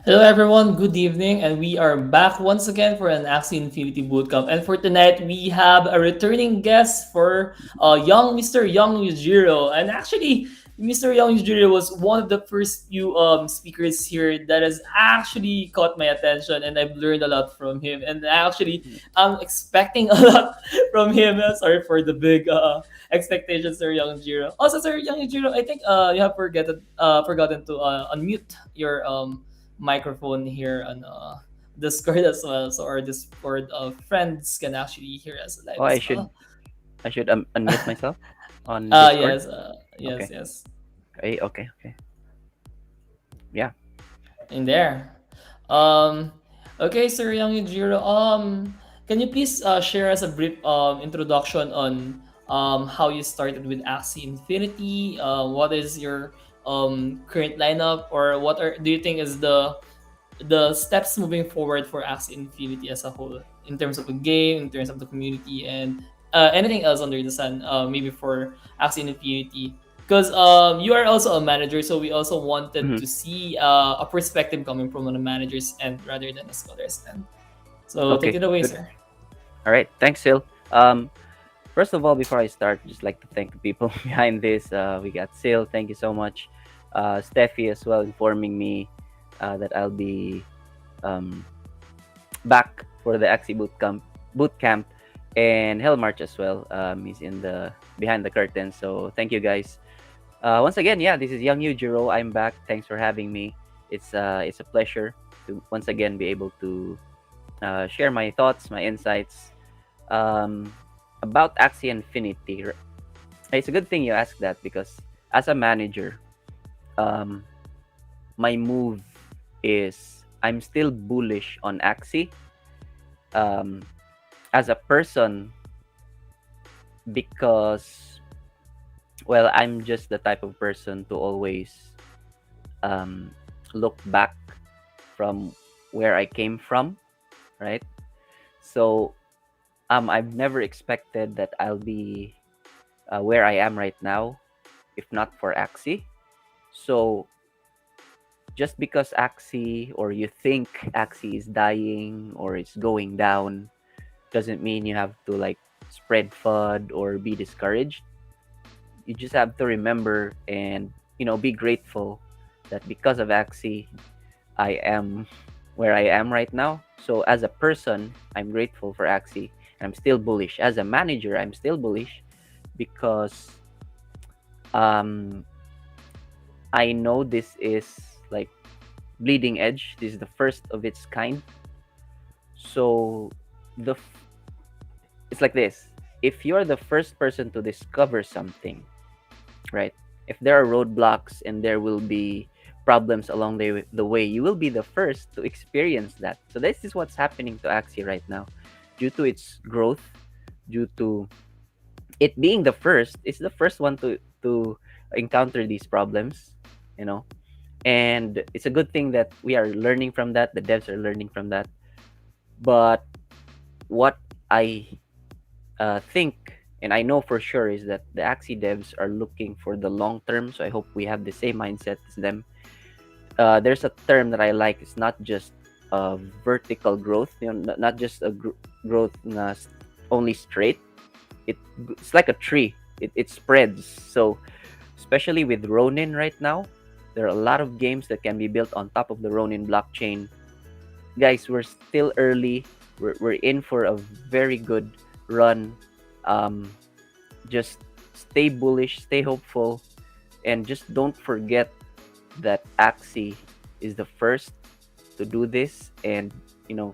Hello everyone, good evening, and we are back once again for an Axie Infinity Bootcamp. And for tonight, we have a returning guest for young Mr. Young Yujiro. And actually, Mr. Young Yujiro was one of the first few speakers here that has actually caught my attention, and I've learned a lot from him. And actually, I'm expecting a lot from him. Sorry for the big expectations, Sir Young Yujiro. Also, Sir Young Yujiro, I think you have forgotten to unmute your microphone here on Discord as well, so our Discord friends can actually hear us live Oh, I as should well. I should unmute myself on Discord. Yes, yes, Okay. yes, Okay. Yeah. in there. Um, okay, Sir Young Yujiro, can you please share us a brief introduction on how you started with Axie Infinity? What is your current lineup, or what are do you think is the steps moving forward for Axie Infinity as a whole in terms of the game, in terms of the community, and anything else under the sun, maybe for Axie Infinity. Because you are also a manager, so we also wanted Mhm. to see a perspective coming from the manager's end rather than a scholar's end. So take Okay. it away, Good. sir. All right. Thanks, Sil. First of all, before I start, just like to thank the people behind this. We got Sil. Thank you so much. Steffi as well informing me that I'll be um, back for the Axie Bootcamp, and Hell March as well. He's in the behind the curtain. So thank you guys. Once again, yeah, this is YoungYujiro. I'm back. Thanks for having me. It's a pleasure to once again be able to share my thoughts, my insights um, about Axie Infinity. It's a good thing you asked that because as a manager, um, my move is I'm still bullish on Axie. Um, as a person, because well, I'm just the type of person to always um, look back from where I came from, right? So I've never expected that I'll be where I am right now, if not for Axie. So just because Axie or you think Axie is dying or it's going down doesn't mean you have to like spread FUD or be discouraged. You just have to remember and be grateful that because of Axie, I am where I am right now. So as a person, I'm grateful for Axie. I'm still bullish. As a manager, I'm still bullish because um, I know this is like bleeding edge. This is the first of its kind. So it's like this. If you're the first person to discover something, right? If there are roadblocks and there will be problems along the way, you will be the first to experience that. So this is what's happening to Axie right now. Due to its growth, due to it being the first, it's the first one to encounter these problems, you know. And it's a good thing that we are learning from that, the devs are learning from that. But what I think and I know for sure is that the Axie devs are looking for the long term. So I hope we have the same mindset as them. There's a term that I like. It's not just vertical growth, not just a growth only straight. It's like a tree. It spreads. So especially with Ronin right now, there are a lot of games that can be built on top of the Ronin blockchain. Guys, we're still early. We're in for a very good run. Um, just stay bullish, stay hopeful, and just don't forget that Axie is the first to do this. And you know,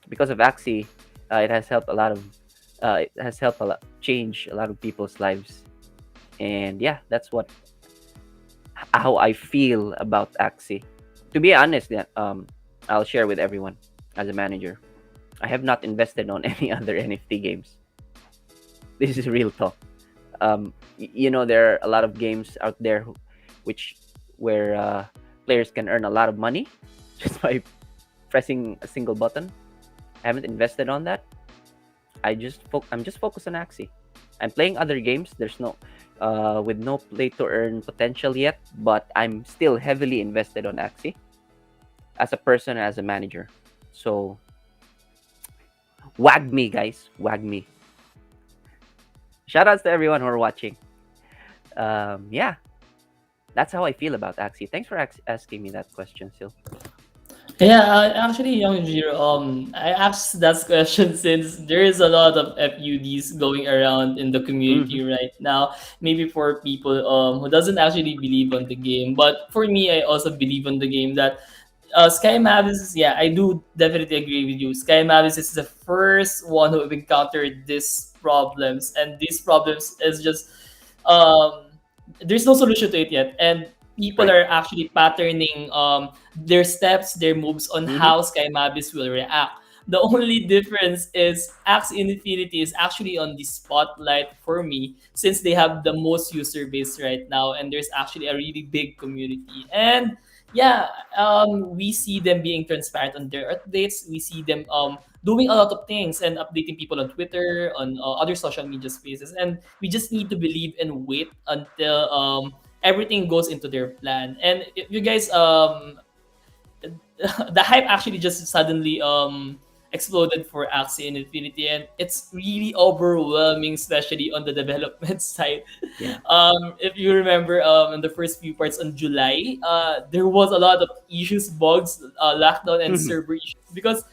because of Axie, it has helped a lot of it has helped a lot change a lot of people's lives. And yeah, that's what how I feel about Axie. To be honest, yeah, I'll share with everyone as a manager. I have not invested on any other NFT games. This is real talk. There are a lot of games out there which where players can earn a lot of money just by pressing a single button. I haven't invested on that. I'm just focused on Axie. I'm playing other games. There's no with no play to earn potential yet, but I'm still heavily invested on Axie. as a person, as a manager. So wag me, guys, wag me. Shout outs to everyone who are watching. Yeah, that's how I feel about Axie. Thanks for asking me that question, Sil. Yeah, actually, Young Jiro, I asked that question since there is a lot of FUDs going around in the Mm-hmm. community right now. Maybe for people who doesn't actually believe on the game, but for me, I also believe on the game that Sky Mavis, yeah, I do definitely agree with you. Sky Mavis is the first one who have encountered these problems, and these problems is just um, there's no solution to it yet, and people Right. are actually patterning their steps, their moves on Mm-hmm. how Sky Mavis will react. The only difference is Axie Infinity is actually on the spotlight for me since they have the most user base right now, and there's actually a really big community. And yeah, we see them being transparent on their updates. We see them doing a lot of things and updating people on Twitter, on other social media spaces, and we just need to believe and wait until everything goes into their plan. And if you guys the hype actually just suddenly exploded for Axie and Infinity, and it's really overwhelming, especially on the development side. Yeah. If you remember, in the first few parts on July, there was a lot of issues, bugs, lockdown, and Mm-hmm. server issues because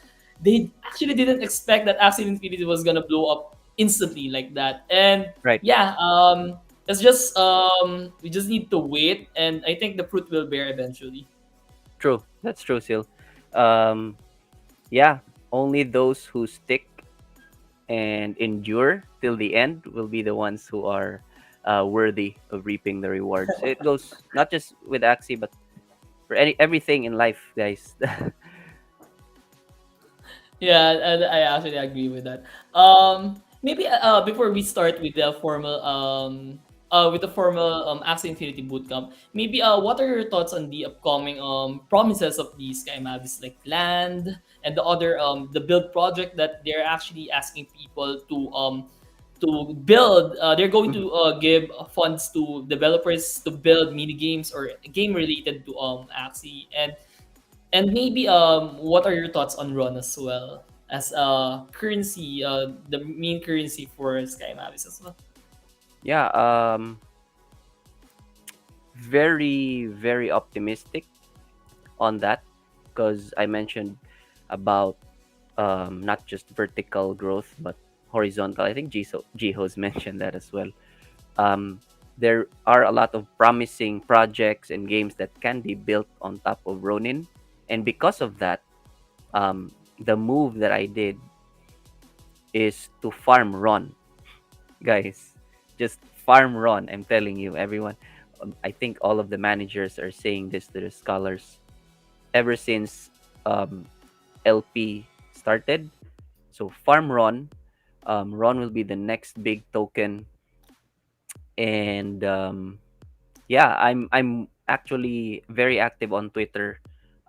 they actually didn't expect that Axie Infinity was gonna blow up instantly like that. And Right. yeah, it's just we just need to wait, and I think the fruit will bear eventually. True. That's true, Sil. Um, yeah. Only those who stick and endure till the end will be the ones who are worthy of reaping the rewards. It goes not just with Axie, but for everything in life, guys. Yeah, and I actually agree with that. Maybe before we start with the formal Axie Infinity Bootcamp, maybe what are your thoughts on the upcoming promises of the Sky Mavis like land and the other the build project that they're actually asking people to build. They're going Mhm. to give funds to developers to build mini games or game related to Axie. And maybe what are your thoughts on Ron as well as currency, the main currency for Sky Mavis as well? Yeah. Very very optimistic on that because I mentioned about not just vertical growth but horizontal. I think Jiho's mentioned that as well. Um, there are a lot of promising projects and games that can be built on top of Ronin, and because of that, the move that I did is to farm Ron, guys. Just farm Ron. I'm telling you, everyone. I think all of the managers are saying this to the scholars ever since um, LP started. So farm Ron. Ron will be the next big token, and yeah, I'm actually very active on Twitter.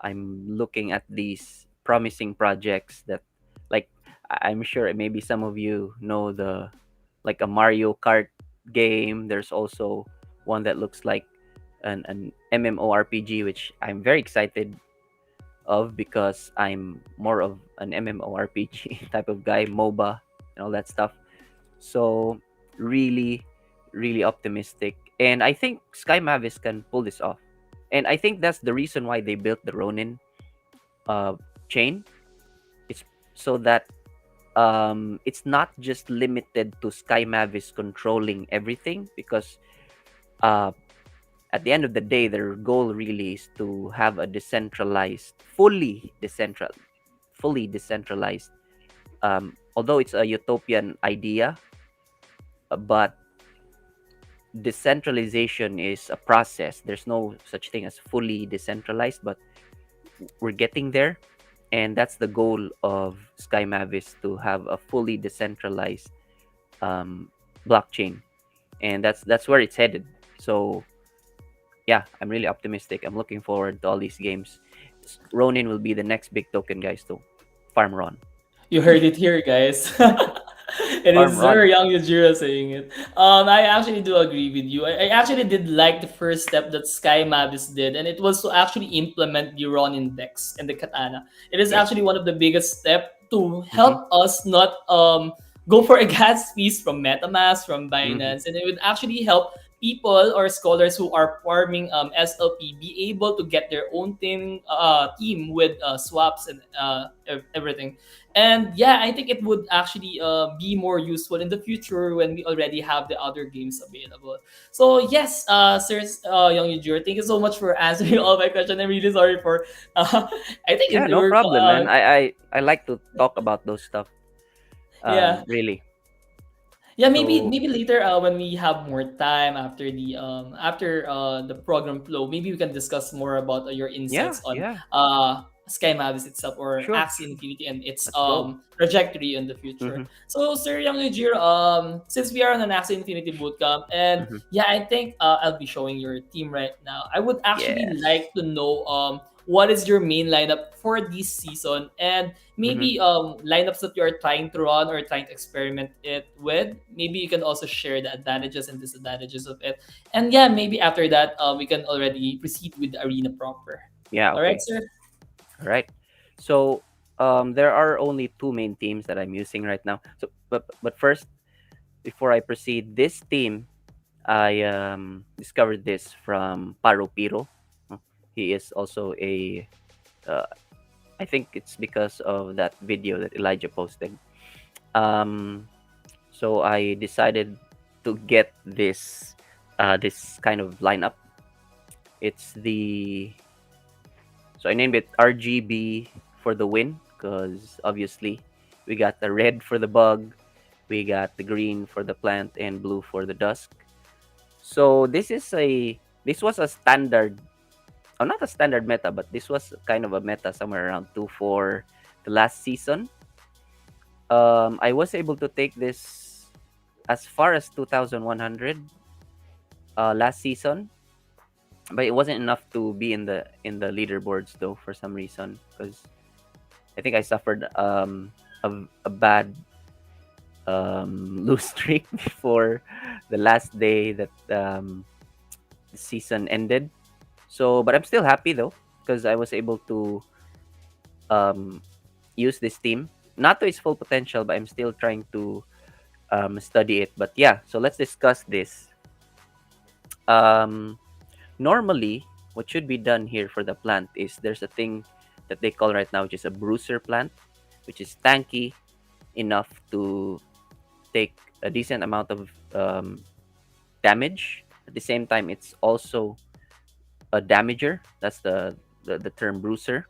I'm looking at these promising projects that, like, I'm sure maybe some of you know the like a Mario Kart game. There's also one that looks like an MMORPG, which I'm very excited of because I'm more of an MMORPG type of guy, MOBA and all that stuff. So really, really optimistic. And I think Sky Mavis can pull this off. And I think that's the reason why they built the Ronin uh, chain. It's so that it's not just limited to Sky Mavis controlling everything because uh, at the end of the day, their goal really is to have a decentralized, fully decentralized. Although it's a utopian idea, but decentralization is a process. There's no such thing as fully decentralized, but we're getting there. And that's the goal of Sky Mavis to have a fully decentralized um, blockchain. And that's where it's headed. So yeah, I'm really optimistic. I'm looking forward to all these games. Ronin will be the next big token, guys, to farm Ron. You heard it here, guys. It Farm is Sir Run. Young Yujiro saying it. I actually do agree with you. I actually did like the first step that Sky Mavis did, and it was to actually implement the Ronin decks and the Katana. It is Yep. actually one of the biggest step to Mm-hmm. help us not go for a gas fees from MetaMask, from Mm-hmm. Binance, and it would actually help people or scholars who are farming SLP be able to get their own team with swaps and everything. And yeah, I think it would actually be more useful in the future when we already have the other games available. So yes, Sir Young Yujiro, thank you so much for answering all my questions. I'm really sorry for I think Yeah, it no were problem, man. I like to talk about those stuff. yeah. Really. Yeah, So maybe later when we have more time after the program flow, maybe we can discuss more about your yeah, insights on yeah, Sky Mavis itself or sure. Axie Infinity and its Let's go. trajectory in the future. Mm-hmm. So Sir Young Yujiro, since we are on an Axie Infinity bootcamp, and Mm-hmm. yeah, I think I'll be showing your team right now. I would actually Yes. like to know what is your main lineup for this season, and Mm-hmm. maybe lineups that you are trying to run or trying to experiment it with. Maybe you can also share the advantages and disadvantages of it. And yeah, maybe after that, we can already proceed with the arena proper. Yeah. All right, Okay. sir. All right. So there are only two main teams that I'm using right now. So, but first, before I proceed, this team I discovered this from Paro Piro. Uh, He is also a. Uh, I think it's because of that video that Elijah posted. Um, so I decided to get this kind of lineup. It's the So I named it RGB for the win because obviously we got the red for the bug, we got the green for the plant, and blue for the dusk. So this was a standard, not a standard meta, but this was kind of a meta somewhere around 2 for the last season. I was able to take this as far as 2,100 last season, but it wasn't enough to be in the leaderboards though for some reason because I think I suffered a bad lose streak before the last day that the season ended. So, but I'm still happy though because I was able to um, use this team not to its full potential, but I'm still trying to study it. But yeah, so let's discuss this. Um, Normally, what should be done here for the plant is there's a thing that they call right now, which is a bruiser plant, which is tanky enough to take a decent amount of damage. At the same time, it's also a damager. That's the term bruiser.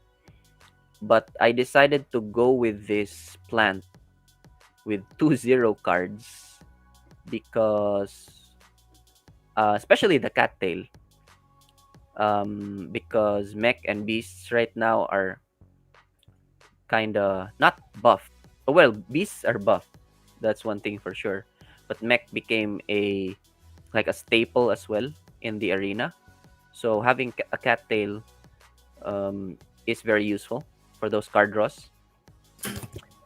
But I decided to go with this plant with 2 0 cards because, especially the cattail, because mech and beasts right now are kind of not buffed. Well, beasts are buffed. That's one thing for sure. But mech became a staple as well in the arena. So having a cattail is very useful for those card draws.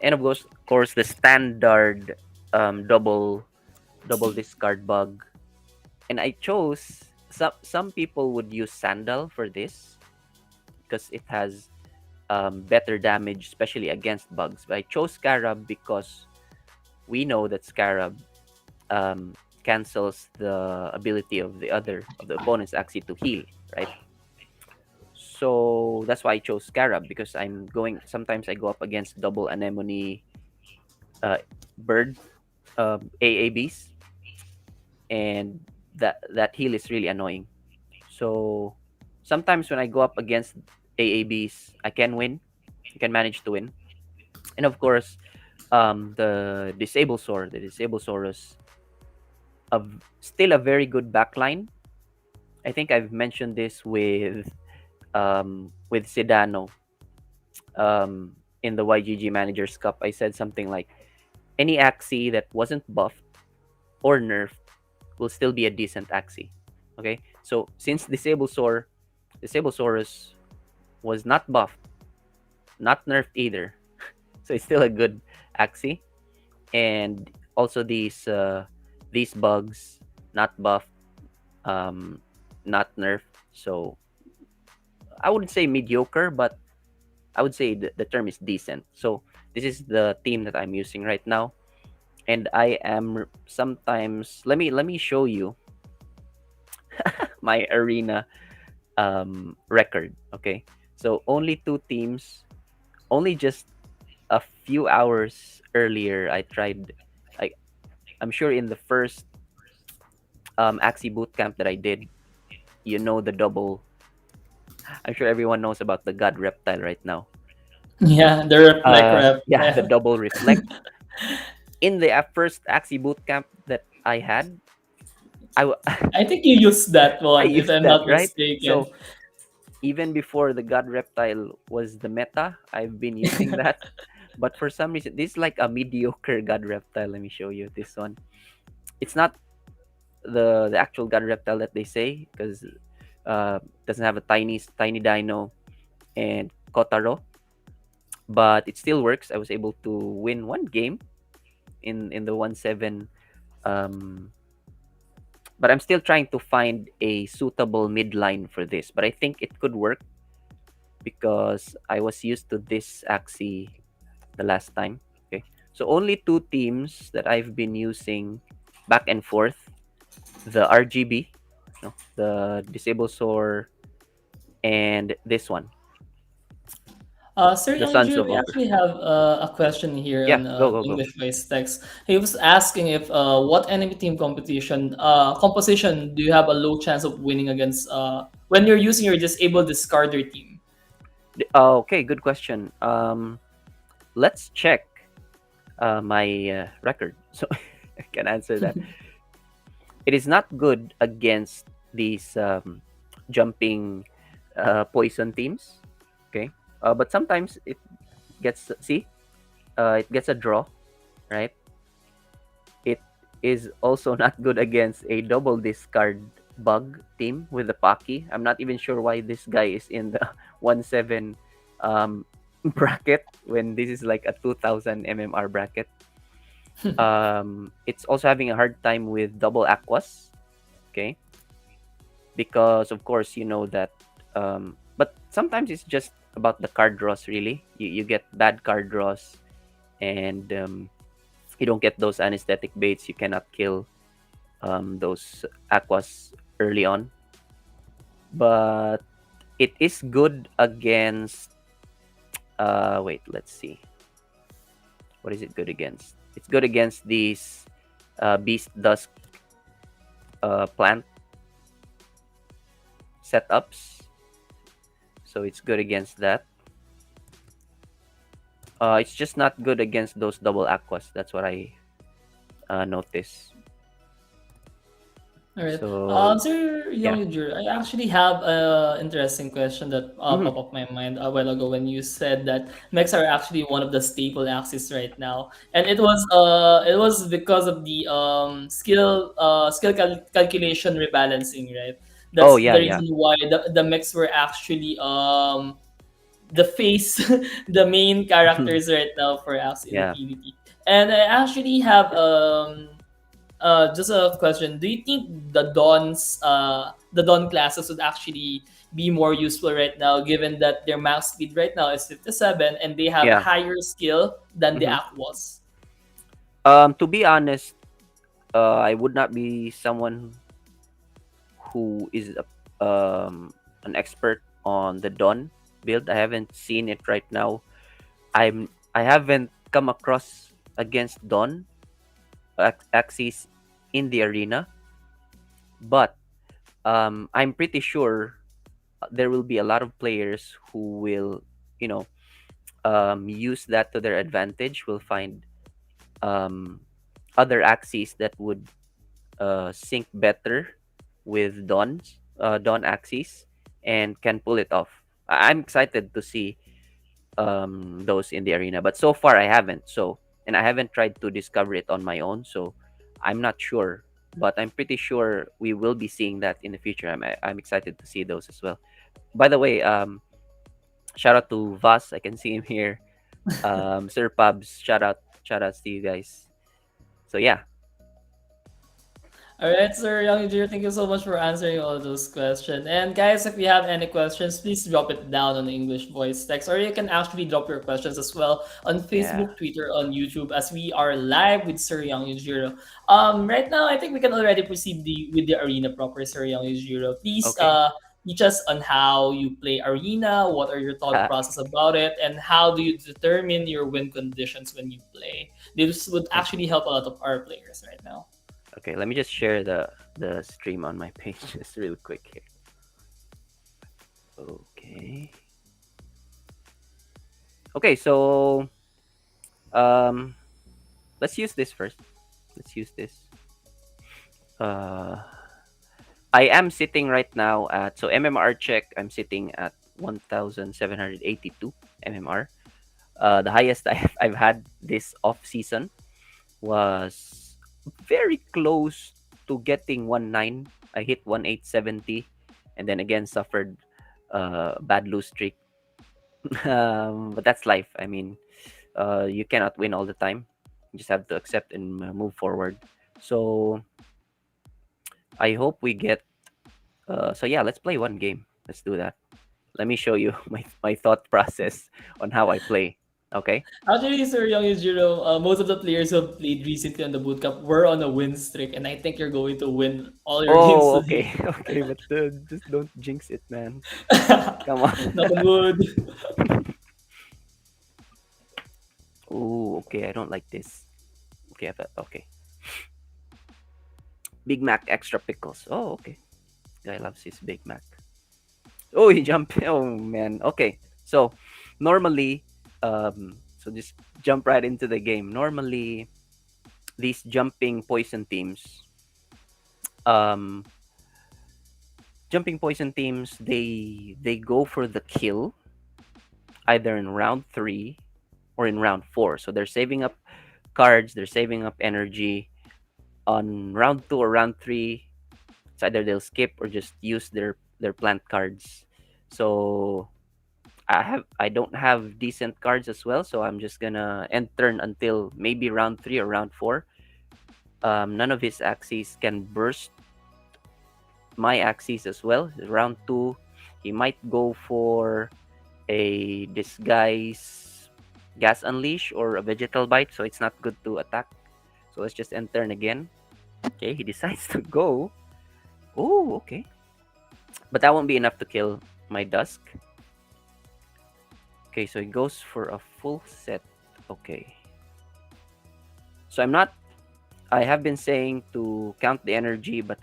And of course, the standard double discard bug. And I chose some people would use Sandal for this because it has better damage, especially against bugs. But I chose Scarab because we know that Scarab cancels the ability of the opponent's Axie to heal, right? So that's why I chose Scarab because I'm going. Sometimes I go up against double anemone uh, bird AABs, and that heal is really annoying. So sometimes when I go up against AABs, I can win. I can manage to win. And of course, the Disable Saurus, still a very good backline. I think I've mentioned this with Sedano in the YGG Managers Cup. I said something like any Axie that wasn't buffed or nerfed will still be a decent Axie. Okay, so since Disable Saurus was not buffed, not nerfed either, so it's still a good Axie. And Also these bugs, not buffed, um, not nerfed. So I wouldn't say mediocre, but I would say the term is decent. So this is the team that I'm using right now, and I am sometimes. Let me show you my arena record. Okay, so only two teams. Only just a few hours earlier, I tried. I I'm sure in the first Axie Bootcamp that I did, you know the double. I'm sure everyone knows about the God Reptile right now. Yeah, the reflect rep. Yeah, the Yeah. double reflect. In the first Axie Bootcamp that I had, I w- I think you used that I one, if used I'm that, not right? mistaken. So even before the God Reptile was the meta, I've been using that. But for some reason, this is like a mediocre God Reptile. Let me show you this one. It's not the actual God Reptile that they say, because doesn't have a tiny dino and Kotaro, but it still works. I was able to win one game in the 1-7, um but I'm still trying to find a suitable midline for this. But I think it could work because I was used to this Axie the last time. Okay, so only two teams that I've been using back and forth: the RGB, no, the Disable Soar, and this one, Sir the Young Sons Drew, of we Ogre. actually have a question here Yeah, on go. English voice text. He was asking if what enemy team competition composition do you have a low chance of winning against when you're using your disabled discarder team? Okay, good question. Let's check my record, so I can answer that. It is not good against these jumping poison teams. Okay, but sometimes it gets it gets a draw, right? It is also not good against a double discard bug team with the Paki. I'm not even sure why this guy is in the 1-7 bracket when this is like a 2000 MMR bracket. It's also having a hard time with double aquas. Okay, because of course you know that. But sometimes it's just about the card draws. Really, you get bad card draws, and you don't get those anesthetic baits. You cannot kill those aquas early on. But it is good against. Wait, let's see. What is it good against? It's good against these Beast Dusk plant setups. So it's good against that. It's just not good against those double aquas. That's what I noticed. All right. So Sir yeah. Youngger, I actually have a interesting question that Hmm. popped up my mind a while ago when you said that mechs are actually one of the staple axes right now, and it was because of the calculation rebalancing, right? Oh That's yeah, the yeah, reason why the mechs were actually the face, the main characters right now for Axie yeah. Infinity. And I actually have just a question. Do you think the Dawn classes would actually be more useful right now, given that their max speed right now is 57 and they have Yeah. higher skill than the Hmm. Aquas? To be honest, I would not be someone who is an expert on the Dawn build. I haven't seen it right now. I haven't come across against Dawn Axis in the arena, but I'm pretty sure there will be a lot of players who will, you know, use that to their advantage. Will find um, other axes that would sync better with Dawn axes and can pull it off. I'm excited to see those in the arena, but so far I haven't. So, and I haven't tried to discover it on my own, so I'm not sure. But I'm pretty sure we will be seeing that in the future. I'm excited to see those as well. By the way, shout out to Vas. I can see him here. Sir Pubs, shout outs to you guys. So yeah. All right, sir Young Jir, thank you so much for answering all those questions. And guys, if you have any questions, please drop it down on the English voice text, or you can actually drop your questions as well on Yeah. Facebook, Twitter, on YouTube, as we are live with Sir Young Yujiro. Right now, I think we can already proceed with the arena proper, Sir Young Yujiro. Please Okay. teach us on how you play arena. What are your thought process about it, and how do you determine your win conditions when you play? This would Okay. actually help a lot of our players right now. Okay. Let me just share the stream on my page just real quick here. Okay. Okay. So um, let's use this first. Let's use this. Uh, I am sitting right now at, so MMR check. I'm sitting at 1,782 MMR. The highest I've had this off season was very close to getting 1.9. I hit 1.870, and then again suffered bad lose streak. But that's life. I mean, you cannot win all the time. You just have to accept and move forward. So I hope we get. So yeah, let's play one game. Let's do that. Let me show you my thought process on how I play. Okay. Actually, Sir Young Yujiro, most of the players who have played recently on the bootcamp were on a win streak, and I think you're going to win all your games Oh, today. okay, okay, but just don't jinx it, man. Come on. Knock on wood. Oh, okay. I don't like this. Okay, but okay. Big Mac extra pickles. Oh, okay. Guy loves his Big Mac. Oh, he jumped. Oh man. Okay. So normally, so just jump right into the game. Normally, these jumping poison teams, um, they go for the kill either in round 3 or in round 4. So they're saving up cards, they're saving up energy on round 2 or round 3. It's either they'll skip or just use their plant cards. So I don't have decent cards as well, so I'm just gonna end turn until maybe round 3 or round 4. None of his axes can burst my axes as well. Round 2, he might go for a disguise gas unleash or a vegetal bite, so it's not good to attack. So let's just end turn again. Okay, he decides to go. Oh, okay. But that won't be enough to kill my Dusk. Okay, so he goes for a full set. Okay. So I have been saying to count the energy, but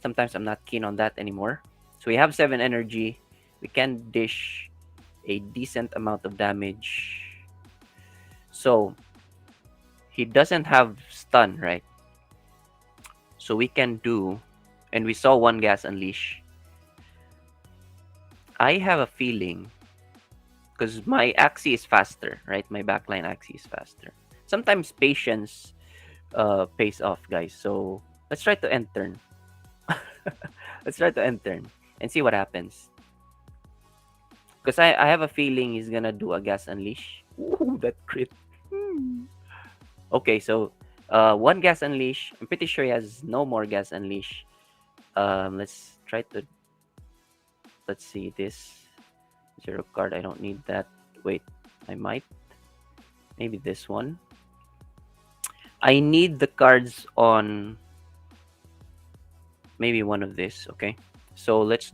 sometimes I'm not keen on that anymore. So we have 7 energy. We can dish a decent amount of damage. So he doesn't have stun, right? So we can do, and we saw one gas unleash. I have a feeling, because my Axie is faster, right? My backline Axie is faster. Sometimes patience pays off, guys. So let's try to end turn. Let's try to end turn and see what happens. Because I have a feeling he's gonna do a gas unleash. Ooh, that crit. Okay, so one gas unleash. I'm pretty sure he has no more gas unleash. Let's try to. Let's see this. 0 card. I don't need that. Wait, I might. Maybe this one. I need the cards on maybe one of this. Okay, so let's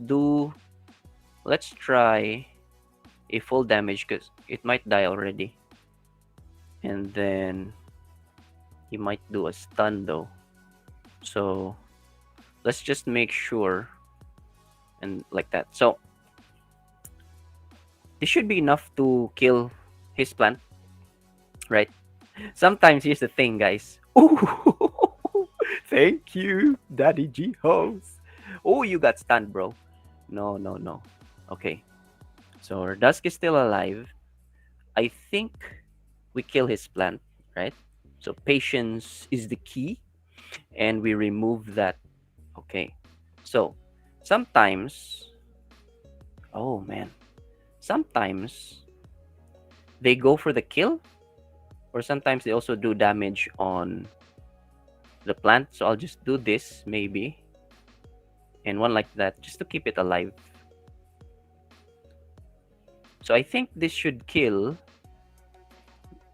try a full damage because it might die already, and then he might do a stun though. So let's just make sure, and like that. So this should be enough to kill his plant, right? Sometimes here's the thing, guys. Ooh, thank you, Daddy G host. Oh, you got stunned, bro. No, no, no. Okay, so our Dusk is still alive. I think we kill his plant, right? So patience is the key, and we remove that. Okay, so sometimes, oh man, sometimes they go for the kill, or sometimes they also do damage on the plant, so I'll just do this maybe, and one like that just to keep it alive. So I think this should kill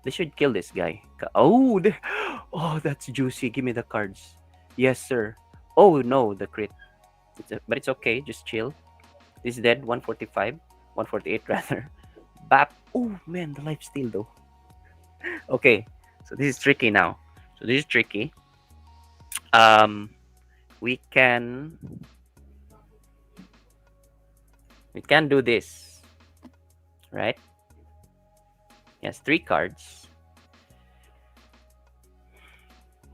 this guy. Oh, oh, that's juicy. Give me the cards. Yes, sir. Oh no, the crit. But it's okay. Just chill. This is dead. 145, 148 rather. Bap. Oh man, the life steal though. Okay, so this is tricky now. So this is tricky. Um, we can do this, right? He has 3 cards.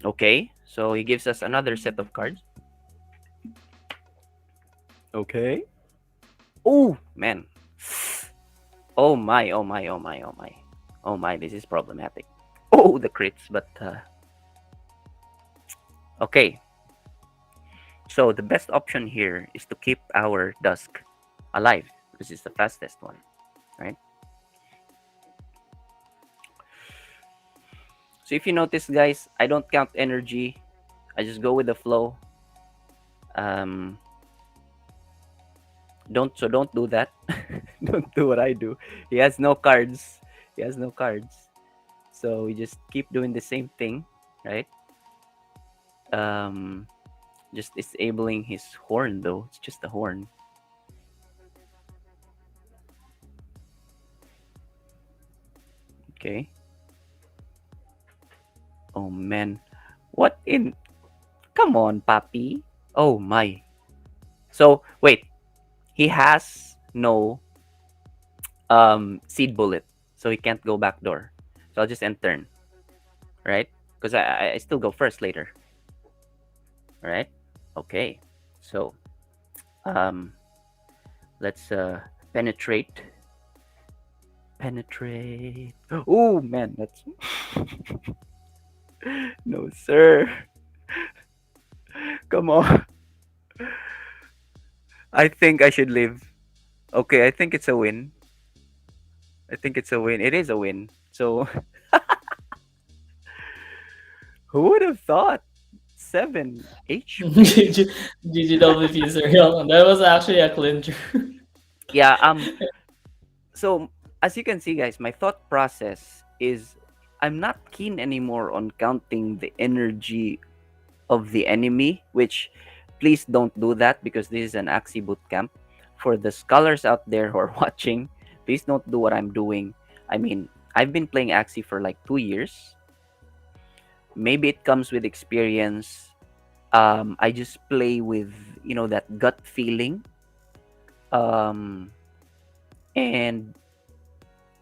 Okay, so he gives us another set of cards. Okay. Oh man. Oh my, oh my, oh my, oh my. Oh my, this is problematic. Oh, the crits, but okay. So the best option here is to keep our Dusk alive. This is the fastest one, right? So if you notice, guys, I don't count energy. I just go with the flow. Um, don't do that. Don't do what I do. He has no cards. He has no cards. So we just keep doing the same thing, right? Um, just disabling his horn though. It's just a horn. Okay. Oh man. What in? Come on, papi. Oh my. So wait, he has no seed bullet, so he can't go back door. So I'll just end turn, right? Because I still go first later, right? Okay. So um let's penetrate. Penetrate. Oh man, that's no sir. Come on. I think I should live. Okay, I think it's a win. I think it's a win. It is a win. So who would have thought 7 HP? GG Sir Young. That was actually a clincher. Yeah, so as you can see guys, my thought process is I'm not keen anymore on counting the energy of the enemy, which please don't do that because this is an Axie Bootcamp. For the scholars out there who are watching, please don't do what I'm doing. I mean, I've been playing Axie for like 2 years. Maybe it comes with experience. I just play with, that gut feeling. Um, and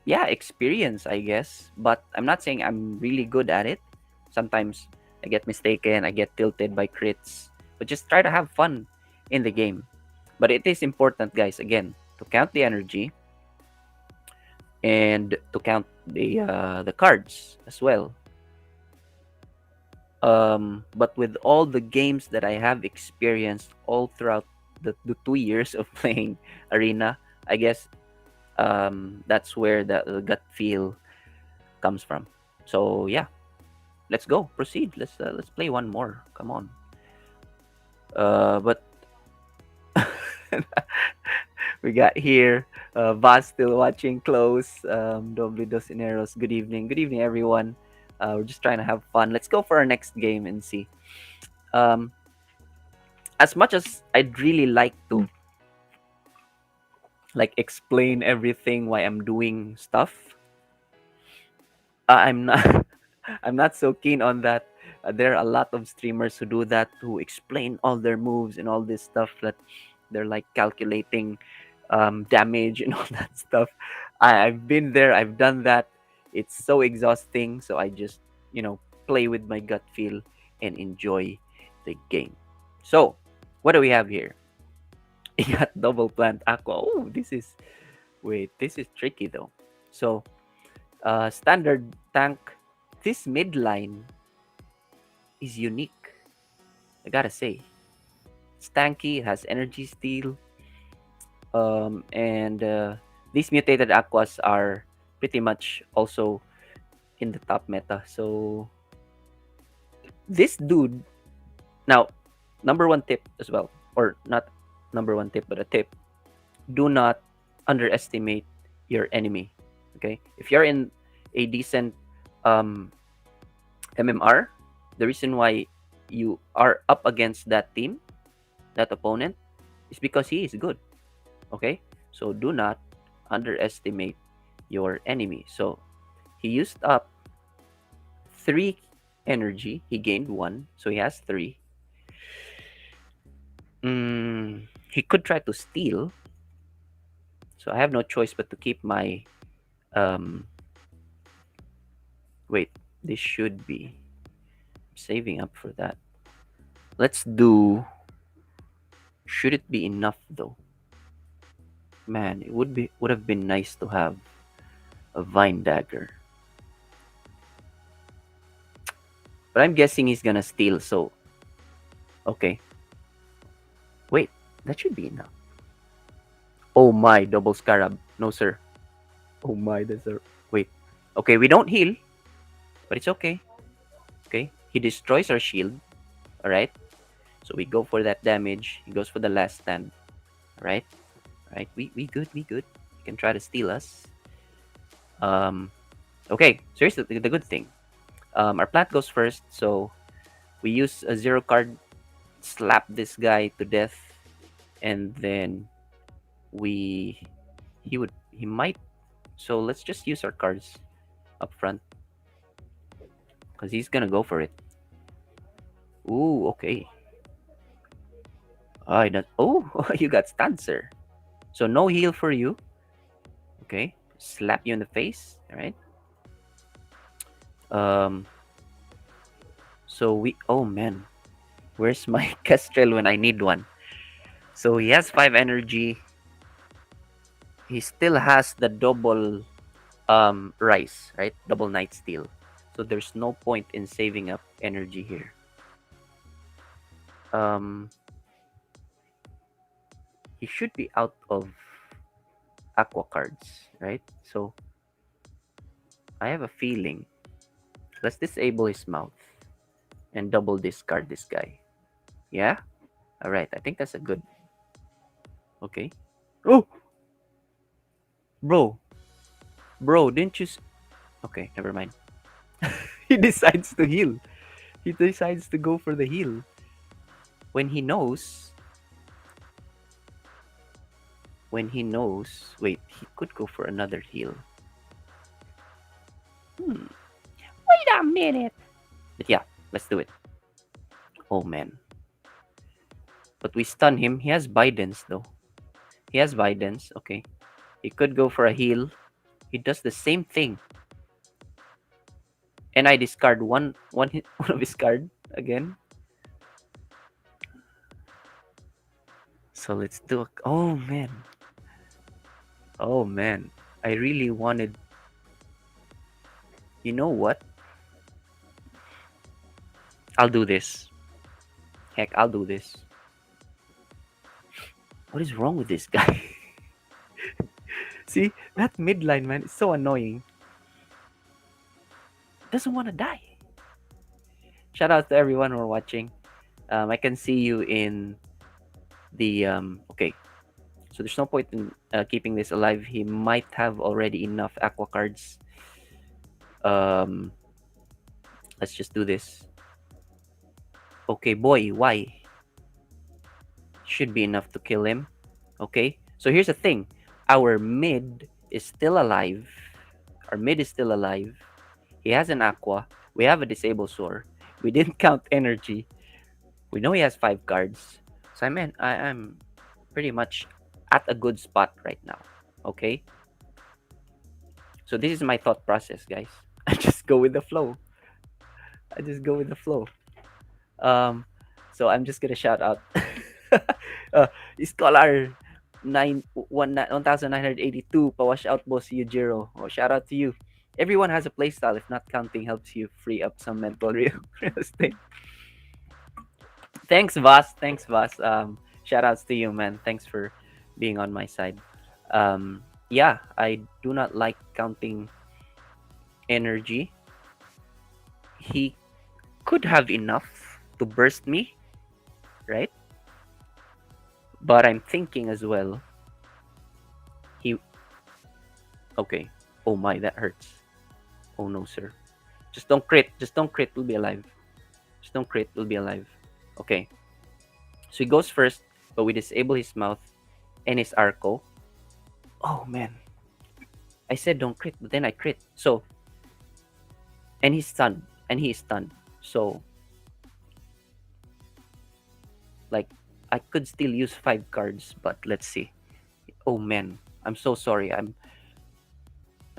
yeah, experience, I guess. But I'm not saying I'm really good at it. Sometimes I get mistaken, I get tilted by crits. But just try to have fun in the game. But it is important, guys, again, to count the energy and to count the cards as well. But with all the games that I have experienced all throughout the 2 years of playing Arena, I guess that's where the gut feel comes from. So yeah, let's go, proceed. Let's play one more. Come on. But we got here. Vaz still watching close. Doble dos Ineros. Good evening, everyone. We're just trying to have fun. Let's go for our next game and see. Um, as much as I'd really like to explain everything why I'm doing stuff, I'm not I'm not so keen on that. There are a lot of streamers who do that, who explain all their moves and all this stuff that they're like calculating damage and all that stuff. I've been there, I've done that. It's so exhausting. So I just, play with my gut feel and enjoy the game. So, what do we have here? You got double plant aqua. Oh, this is tricky though. So, standard tank, this midline is unique. I gotta say, it's tanky. It has energy steal, and these mutated aquas are pretty much also in the top meta. So This dude, now, number one tip as well, or not number one tip, but a tip: do not underestimate your enemy. Okay, if you're in a decent um, MMR, the reason why you are up against that team, that opponent, is because he is good. Okay, so do not underestimate your enemy. So he used up 3 energy, he gained 1, so he has 3. He could try to steal, so I have no choice but to keep my um wait, this should be saving up for that. Let's do, should it be enough though? Man, it would have been nice to have a vine dagger. But I'm guessing he's gonna steal, so okay. Wait, that should be enough. Oh my, double scarab. No sir. Oh my, that's a wait. Okay, we don't heal, but it's okay. Okay. He destroys our shield. Alright. So we go for that damage. He goes for the last stand. Alright. Alright. We good, we good. He can try to steal us. Okay, so here's the good thing. Our plant goes first, so we use a 0 card, slap this guy to death, and then he might, so let's just use our cards up front, because he's gonna go for it. Ooh, okay. Oh, you got stunned, sir. So no heal for you. Okay, slap you in the face. All right. So oh man, where's my Kestrel when I need one? So he has 5 energy. He still has the double rise, right? Double night steal. So there's no point in saving up energy here. He should be out of aqua cards, right? So I have a feeling. Let's disable his mouth and double discard this guy. Yeah? Alright, I think that's a good. Okay. Oh! Bro, didn't you. Okay, never mind. He decides to heal. He decides to go for the heal. When he knows. Wait, he could go for another heal. Wait a minute. But yeah, let's do it. Oh man. But we stun him. He has Bidens though. He has Bidens. Okay. He could go for a heal. He does the same thing. And I discard one of his card again. So let's do a, oh man. Oh man. I really wanted. You know what? I'll do this. Heck, I'll do this. What is wrong with this guy? See, that midline, man, is so annoying. Doesn't want to die. Shout out to everyone who are watching. I can see you in the okay. So there's no point in keeping this alive. He might have already enough aqua cards. Let's just do this. Okay, boy, why? Should be enough to kill him. Okay, so here's the thing. Our mid is still alive. He has an aqua. We have a disable sword. We didn't count energy. We know he has 5 cards. So I'm pretty much at a good spot right now. Okay. So this is my thought process, guys. I just go with the flow. So I'm just gonna shout out Scholar 1982 pawash out boss Yujiro. Oh, shout out to you. Everyone has a playstyle. If not, counting helps you free up some mental real estate. Thanks, Vas. Shout outs to you, man. Thanks for being on my side. Yeah, I do not like counting energy. He could have enough to burst me, right? But I'm thinking as well, he. Okay. Oh my, that hurts. Oh no, sir. Just don't crit. Just don't crit. We'll be alive. Just don't crit. We'll be alive. Okay. So he goes first, but we disable his mouth and his arco. Oh man. I said don't crit, but then I crit. So, and he's stunned. And he is stunned. So, like, I could still use 5 cards, but let's see. Oh man. I'm so sorry. I'm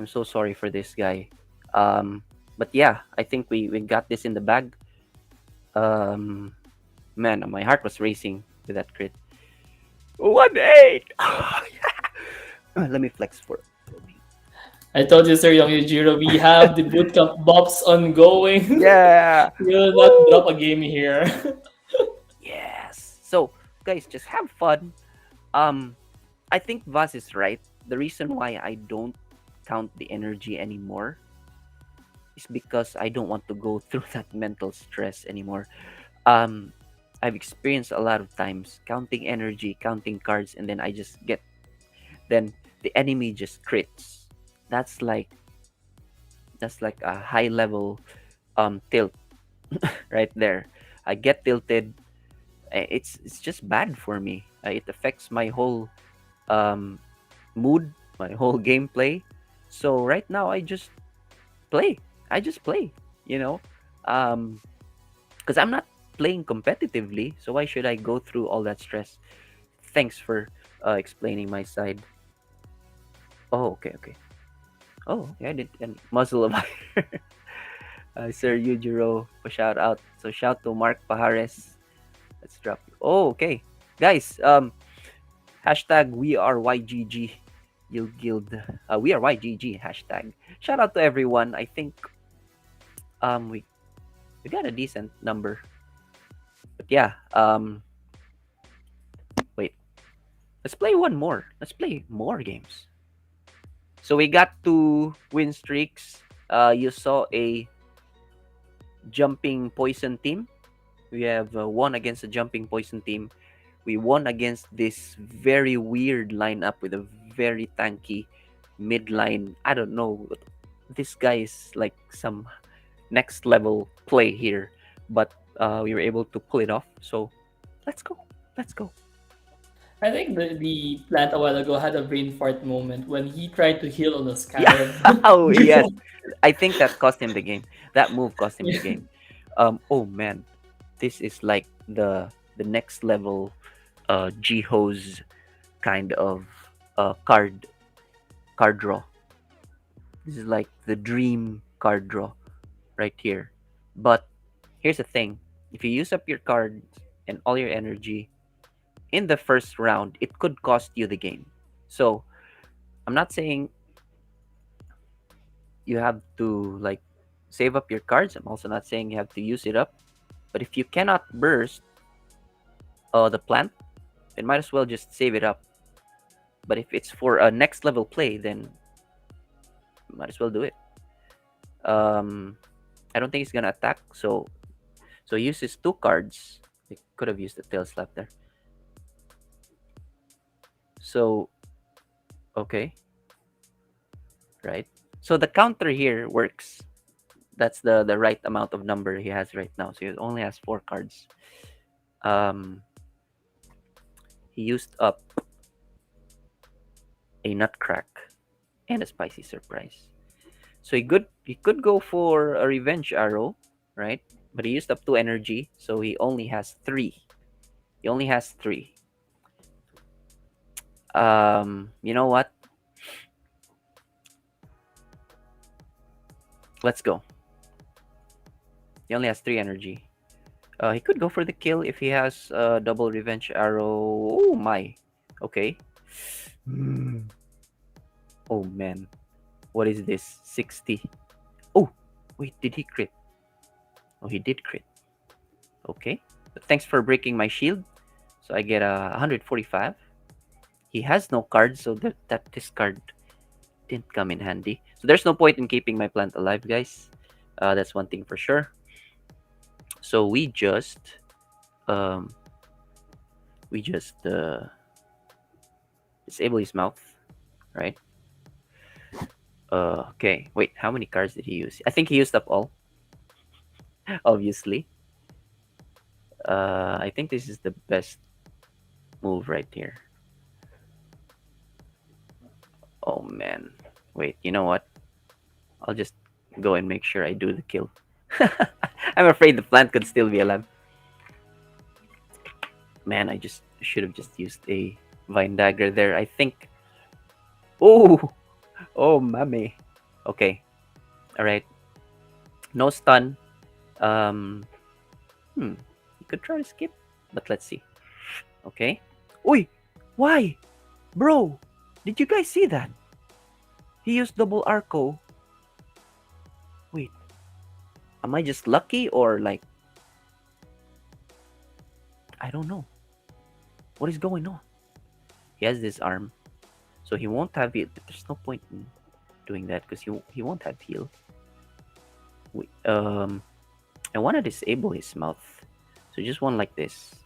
so sorry for this guy. Um, but yeah, I think we got this in the bag. Um, Man, my heart was racing with that crit. 1-8. Let me flex for. I told you, Sir YungYujiro, we have the bootcamp bops ongoing. Yeah. We will not Woo! drop a game here. Yes. So, guys, just have fun. Um, I think Vaz is right. The reason why I don't count the energy anymore is because I don't want to go through that mental stress anymore. Um, I've experienced a lot of times counting energy, counting cards, and then I just get then the enemy just crits. That's like that's like a high level tilt right there. I get tilted. It's just bad for me. It affects my whole um mood, my whole gameplay. So right now I just play. I just play, you know. Um because I'm not playing competitively, so why should I go through all that stress? Thanks for explaining my side. Oh, okay, okay. Oh, yeah, I did. And Muzzle of Fire. Sir Yujiro, a shout out. So shout to Mark Pajares. Let's drop. Oh, okay, guys. Hashtag we are YGG Guild. We are YGG hashtag. Shout out to everyone. I think we got a decent number. But yeah, wait. Let's play one more. Let's play more games. So we got 2 win streaks. You saw a jumping poison team. We have won against a jumping poison team. We won against this very weird lineup with a very tanky mid line. I don't know. This guy is like some next level play here, but we were able to pull it off. So let's go. Let's go. I think the plant a while ago had a brain fart moment when he tried to heal on a Yeah. scarab. Oh yes. Before. I think that cost him the game. That move cost him the Yeah. game. Oh man, this is like the next level Jihos kind of card draw. This is like the dream card draw right here. But here's the thing: if you use up your cards and all your energy in the first round, it could cost you the game. So I'm not saying you have to like save up your cards. I'm also not saying you have to use it up. But if you cannot burst the plant, then might as well just save it up. But if it's for a next level play, then might as well do it. Um, I don't think he's gonna attack, so use his 2 cards. He could have used the tail slap there. So okay, right. So the counter here works. That's the right amount of number he has right now. So he only has 4 cards. Um, he used up a nutcrack and a spicy surprise. So he could go for a revenge arrow, right? But he used up 2 energy, so he only has 3. He only has 3. You know what? Let's go. He only has 3 energy. He could go for the kill if he has a double revenge arrow. Oh my. Okay. Oh man. What is this? 60. Oh, wait, did he crit? Oh, he did crit. Okay. But thanks for breaking my shield. So I get a 145. He has no cards, so that this card didn't come in handy. So there's no point in keeping my plant alive, guys. That's one thing for sure. So um we just disable his mouth, right? Okay. Wait, how many cards did he use? I think he used up all, obviously. I think this is the best move right here. Oh man. Wait, you know what? I'll just go and make sure I do the kill. I'm afraid the plant could still be alive. Man, I just should have just used a vine dagger there. I think. Oh, oh, mommy. Okay, all right. No stun. Um, you could try to skip, but let's see. Okay. Oi, why, bro? Did you guys see that? He used double arco. Wait, am I just lucky or like I don't know what is going on? He has this arm, so he won't have it. There's no point in doing that because he won't have heal. We, I want to disable his mouth, so just one like this,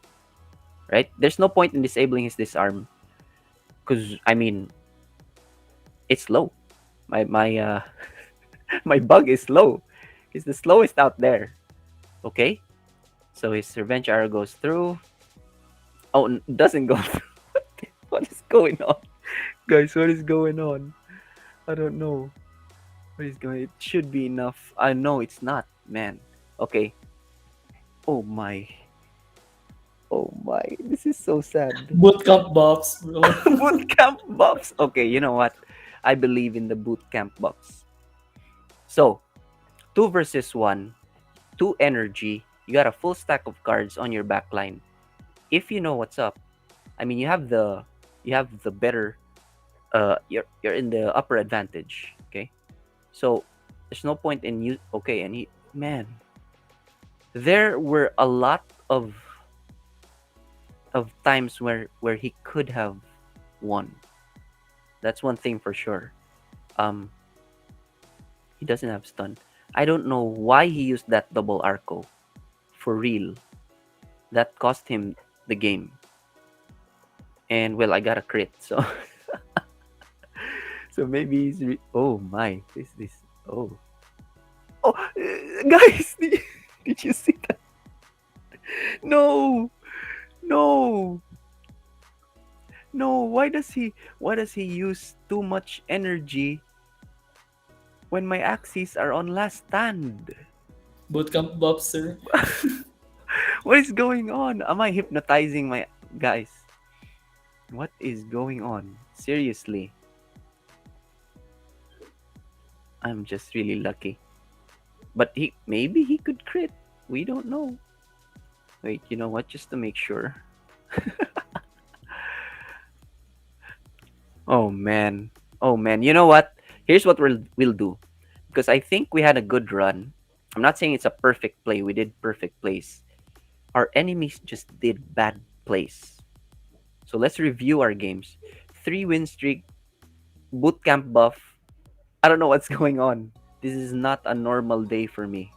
right? There's no point in disabling his disarm because I mean it's low. My my bug is low. It's the slowest out there. Okay, so his revenge arrow goes through. Oh, doesn't go through. What is going on, guys? What is going on? I don't know. What is going? It should be enough. I know it's not, man. Okay. Oh my. Oh my. This is so sad. Bootcamp buffs, bro. Bootcamp buffs. Okay, you know what? I believe in the bootcamp buffs. So, 2 versus 1, 2 energy. You got a full stack of cards on your back line. If you know what's up, I mean, you have the better. You're in the upper advantage. Okay, so there's no point in you. Okay, and man, there were a lot of times where he could have won. That's one thing for sure. Um, he doesn't have stun. I don't know why he used that double arco. For real, that cost him the game. And well, I got a crit, so so maybe oh my, this oh oh guys, did you see that? No, no, no. Why does he use too much energy when my axes are on last stand? Bootcamp buffs, sir. What is going on? Am I hypnotizing my guys? What is going on? Seriously, I'm just really lucky. But maybe he could crit. We don't know. Wait, you know what? Just to make sure. Oh man. Oh man. You know what? Here's what we'll do. Because I think we had a good run. I'm not saying it's a perfect play. We did perfect plays. Our enemies just did bad plays. So let's review our games. 3 win streak, bootcamp buff. I don't know what's going on. This is not a normal day for me.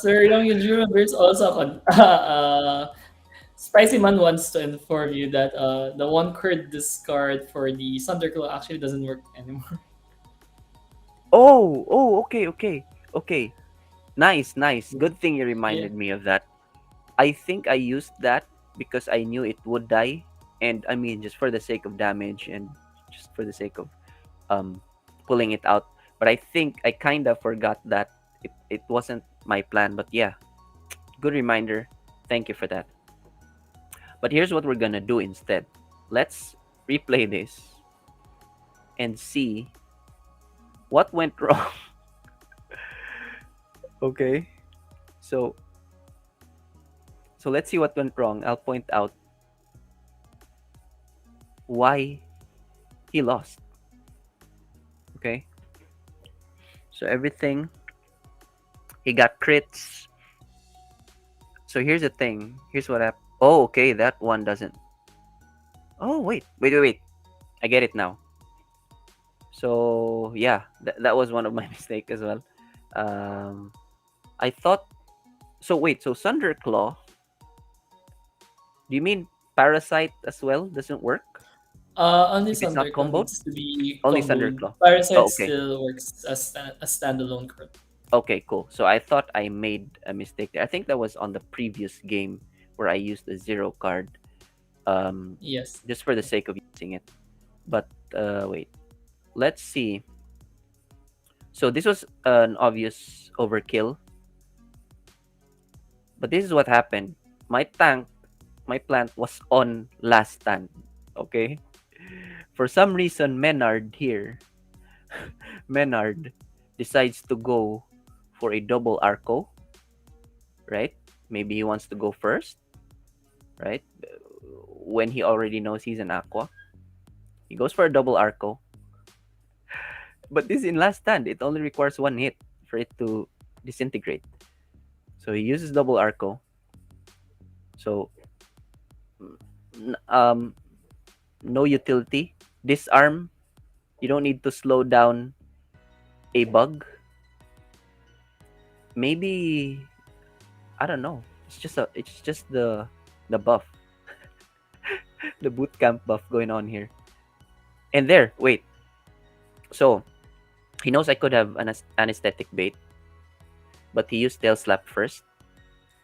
Sir YoungYujiro, there's also Spicy Man wants to inform you that the one card discard for the Thunderclaw actually doesn't work anymore. Oh, okay, okay, okay. Nice, nice. Good thing you Yeah. reminded me of that. I think I used that because I knew it would die, and I mean just for the sake of damage and just for the sake of um pulling it out. But I think I kind of forgot that it wasn't my plan. But yeah, good reminder. Thank you for that. But here's what we're gonna do instead. Let's replay this and see what went wrong. Okay. So let's see what went wrong. I'll point out why he lost. Okay. So everything he got crits. So here's the thing. Here's what happened. Oh, okay. That one doesn't. Oh, wait. I get it now. So yeah, that was one of my mistake as well. Um, I thought So wait, so Thunderclaw, do you mean Parasite as well doesn't work Only if it's not Thunderclaw comboed? needs to be Only comboed. Thunderclaw. Parasite Oh, okay. still works as a standalone card. Okay, cool. So I thought I made a mistake there. I think that was on the previous game where I used the zero card, um, Yes. just for the sake of using it. But wait, let's see. So this was an obvious overkill, but this is what happened. My tank, my plant was on last stand. Okay, for some reason, Menard here, Menard decides to go for a double Arco, right? Maybe he wants to go first, right? When he already knows he's an Aqua, he goes for a double Arco. But this is in last stand. It only requires one hit for it to disintegrate. So he uses double Arco. So um, no utility. Disarm. You don't need to slow down a bug. Maybe I don't know. It's just the buff, the bootcamp buff going on here. And there, wait. So he knows I could have an anesthetic bait, but he used tail slap first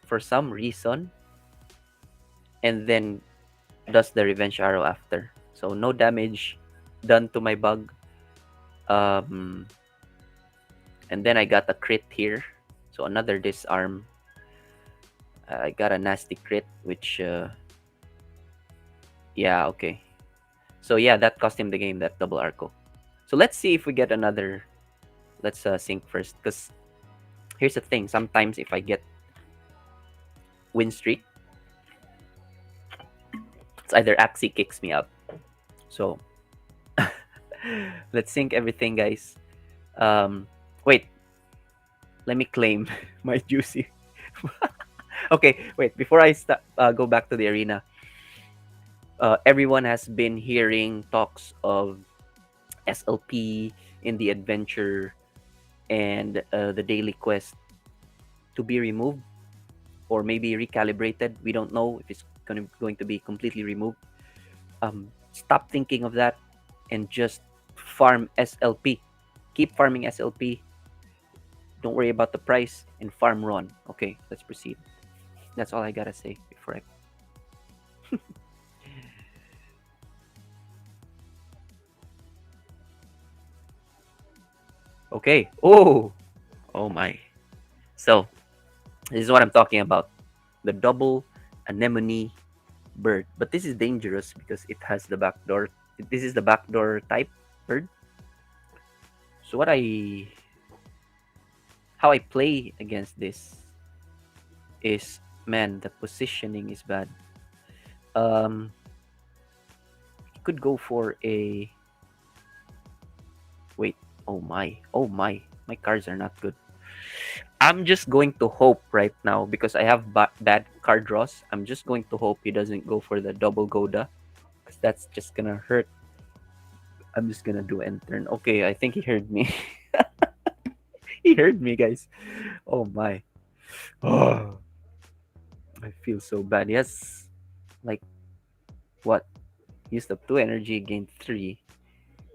for some reason, and then does the revenge arrow after. So no damage done to my bug. Um, and then I got a crit here, so another disarm. I got a nasty crit, which yeah, okay. So yeah, that cost him the game, that double Arco. So let's see if we get another. Let's sync first, because here's the thing. Sometimes if I get win streak, it's either Axie kicks me out. So let's sync everything, guys. Wait, let me claim my juicy. Okay, wait. Before I go back to the arena, everyone has been hearing talks of SLP in the adventure and the daily quest to be removed or maybe recalibrated. We don't know if it's going to be completely removed. Stop thinking of that and just farm SLP. Keep farming SLP. Don't worry about the price and farm run. Okay, let's proceed. That's all I gotta say before I. Okay. Oh my. So this is what I'm talking about. The double anemone bird. But this is dangerous because it has the backdoor. This is the backdoor type bird. So how I play against this is, man, the positioning is bad. You could go for a wait. My cards are not good. I'm just going to hope right now because I have bad card draws. I'm just going to hope he doesn't go for the double Goda because that's just gonna hurt. I'm just gonna do end turn. Okay, I think he heard me. He heard me, guys. Oh my. Oh, I feel so bad. He has like what? Used up 2 energy, gained 3.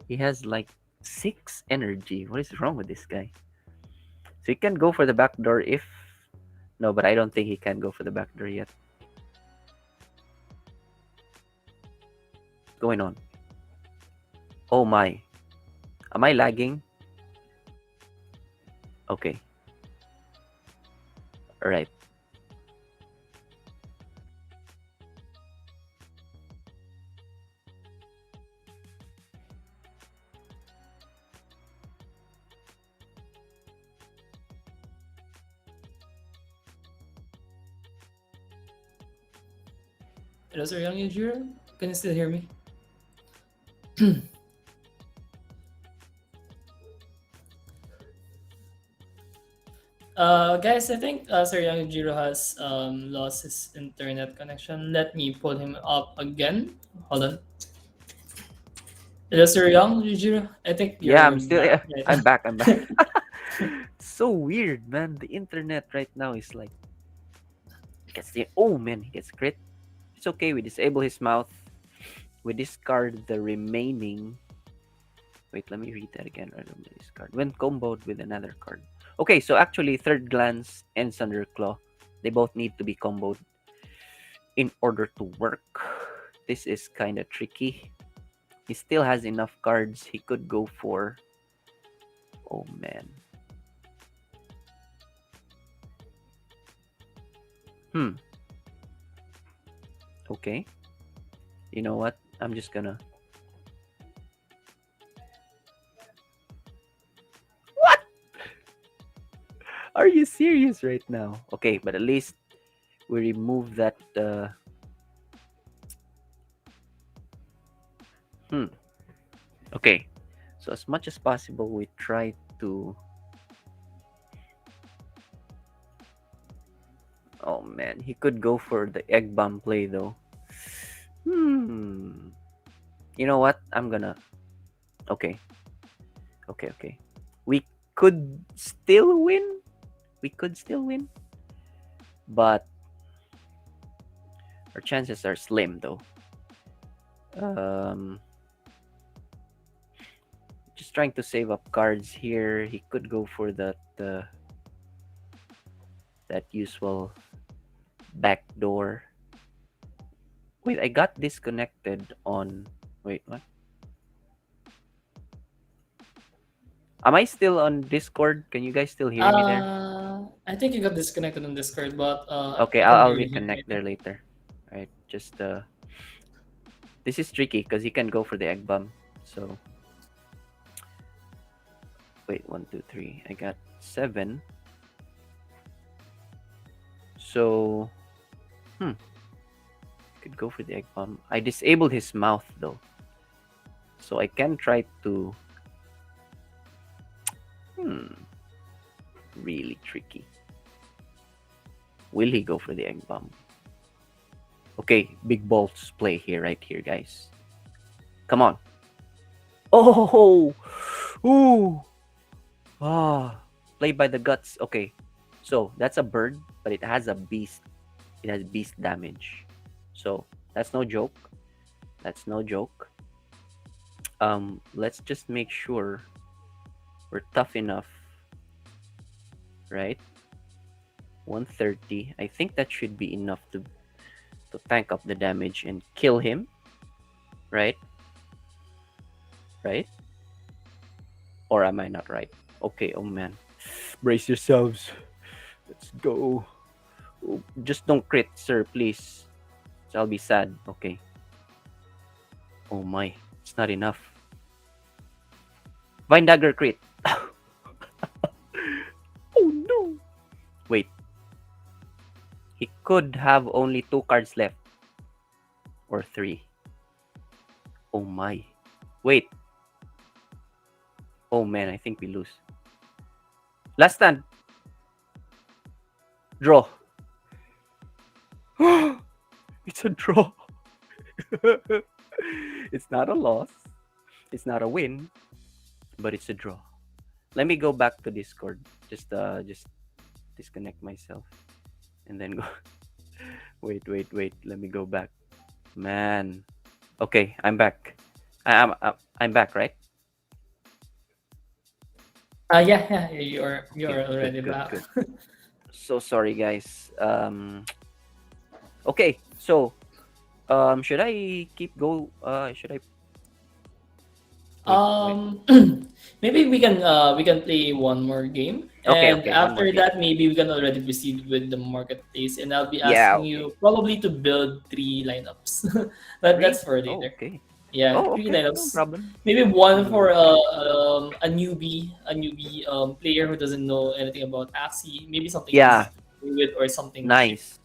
He has like 6 energy. What is wrong with this guy? So he can go for the back door if no, but I don't think he can go for the back door yet. What's going on? Oh my. Am I lagging? Okay. Alright. Hello, sir, YoungYujiro. Can you still hear me? Guys, I think Sir Yujiro has lost his internet connection. Let me pull him up again. Hold on. Hello, Sir Yujiro. I think Yeah, you're I'm still back right I'm back. I'm back. So weird, man. The internet right now is like Gets the oh man, he gets crit. It's okay. We disable his mouth. We discard the remaining. Wait, let me read that again. Randomly discard when comboed with another card. Okay, so actually, third glance and Thunderclaw, they both need to be comboed in order to work. This is kind of tricky. He still has enough cards. He could go for. Oh man. Hmm. Okay. You know what? I'm just gonna. What? Are you serious right now? Okay, but at least we remove that. Hmm. Okay. So as much as possible, we try to. Oh man, he could go for the egg bomb play though. Hmm. You know what? I'm gonna. Okay. Okay. Okay. We could still win. We could still win, but our chances are slim though. Um. Just trying to save up cards here. He could go for that usual backdoor. Wait, I got disconnected on. Wait, what? Am I still on Discord? Can you guys still hear me there? I think you got disconnected on Discord, but Okay, I can I'll hear you here reconnect right now. there later. Right, just this is tricky because he can go for the egg bomb. So wait, 1, 2, 3. I got 7. So could go for the egg bomb. I disabled his mouth though, so I can try to. Hmm, really tricky. Will he go for the egg bomb? Okay, big balls play here, right here, guys. Come on. Oh, ooh, ah, play by the guts. Okay, so that's a bird, but it has a beast. It has beast damage. So that's no joke. That's no joke. Let's just make sure we're tough enough, right? 130. I think that should be enough to tank up the damage and kill him, right? Right? Or am I not right? Okay, oh man. Brace yourselves. Let's go. Oh, just don't crit, sir, please. So I'll be sad. Okay. Oh my. It's not enough. Vine Dagger crit. Oh no. Wait. He could have only 2 cards left. Or 3. Oh my. Wait. Oh man, I think we lose. Last stand. Draw. It's a draw. It's not a loss. It's not a win, but it's a draw. Let me go back to Discord. Just disconnect myself and then go. Wait. Let me go back. Man. Okay, I'm back. I'm back, right? Yeah, you're Okay, good, already good, back. good. So sorry, guys. Okay, so should I keep go? Should I wait? Um, maybe we can play one more game, Okay, and okay, one more after game. that, maybe we can already proceed with the marketplace, and I'll be Yeah, asking okay. you probably to build 3 lineups, but Three? that's for Oh, later. okay. Yeah, Oh, three okay. No lineups. problem. Maybe one No for problem. a newbie player who doesn't know anything about Axie. Maybe something Yeah, easy to play with or something cheap. nice.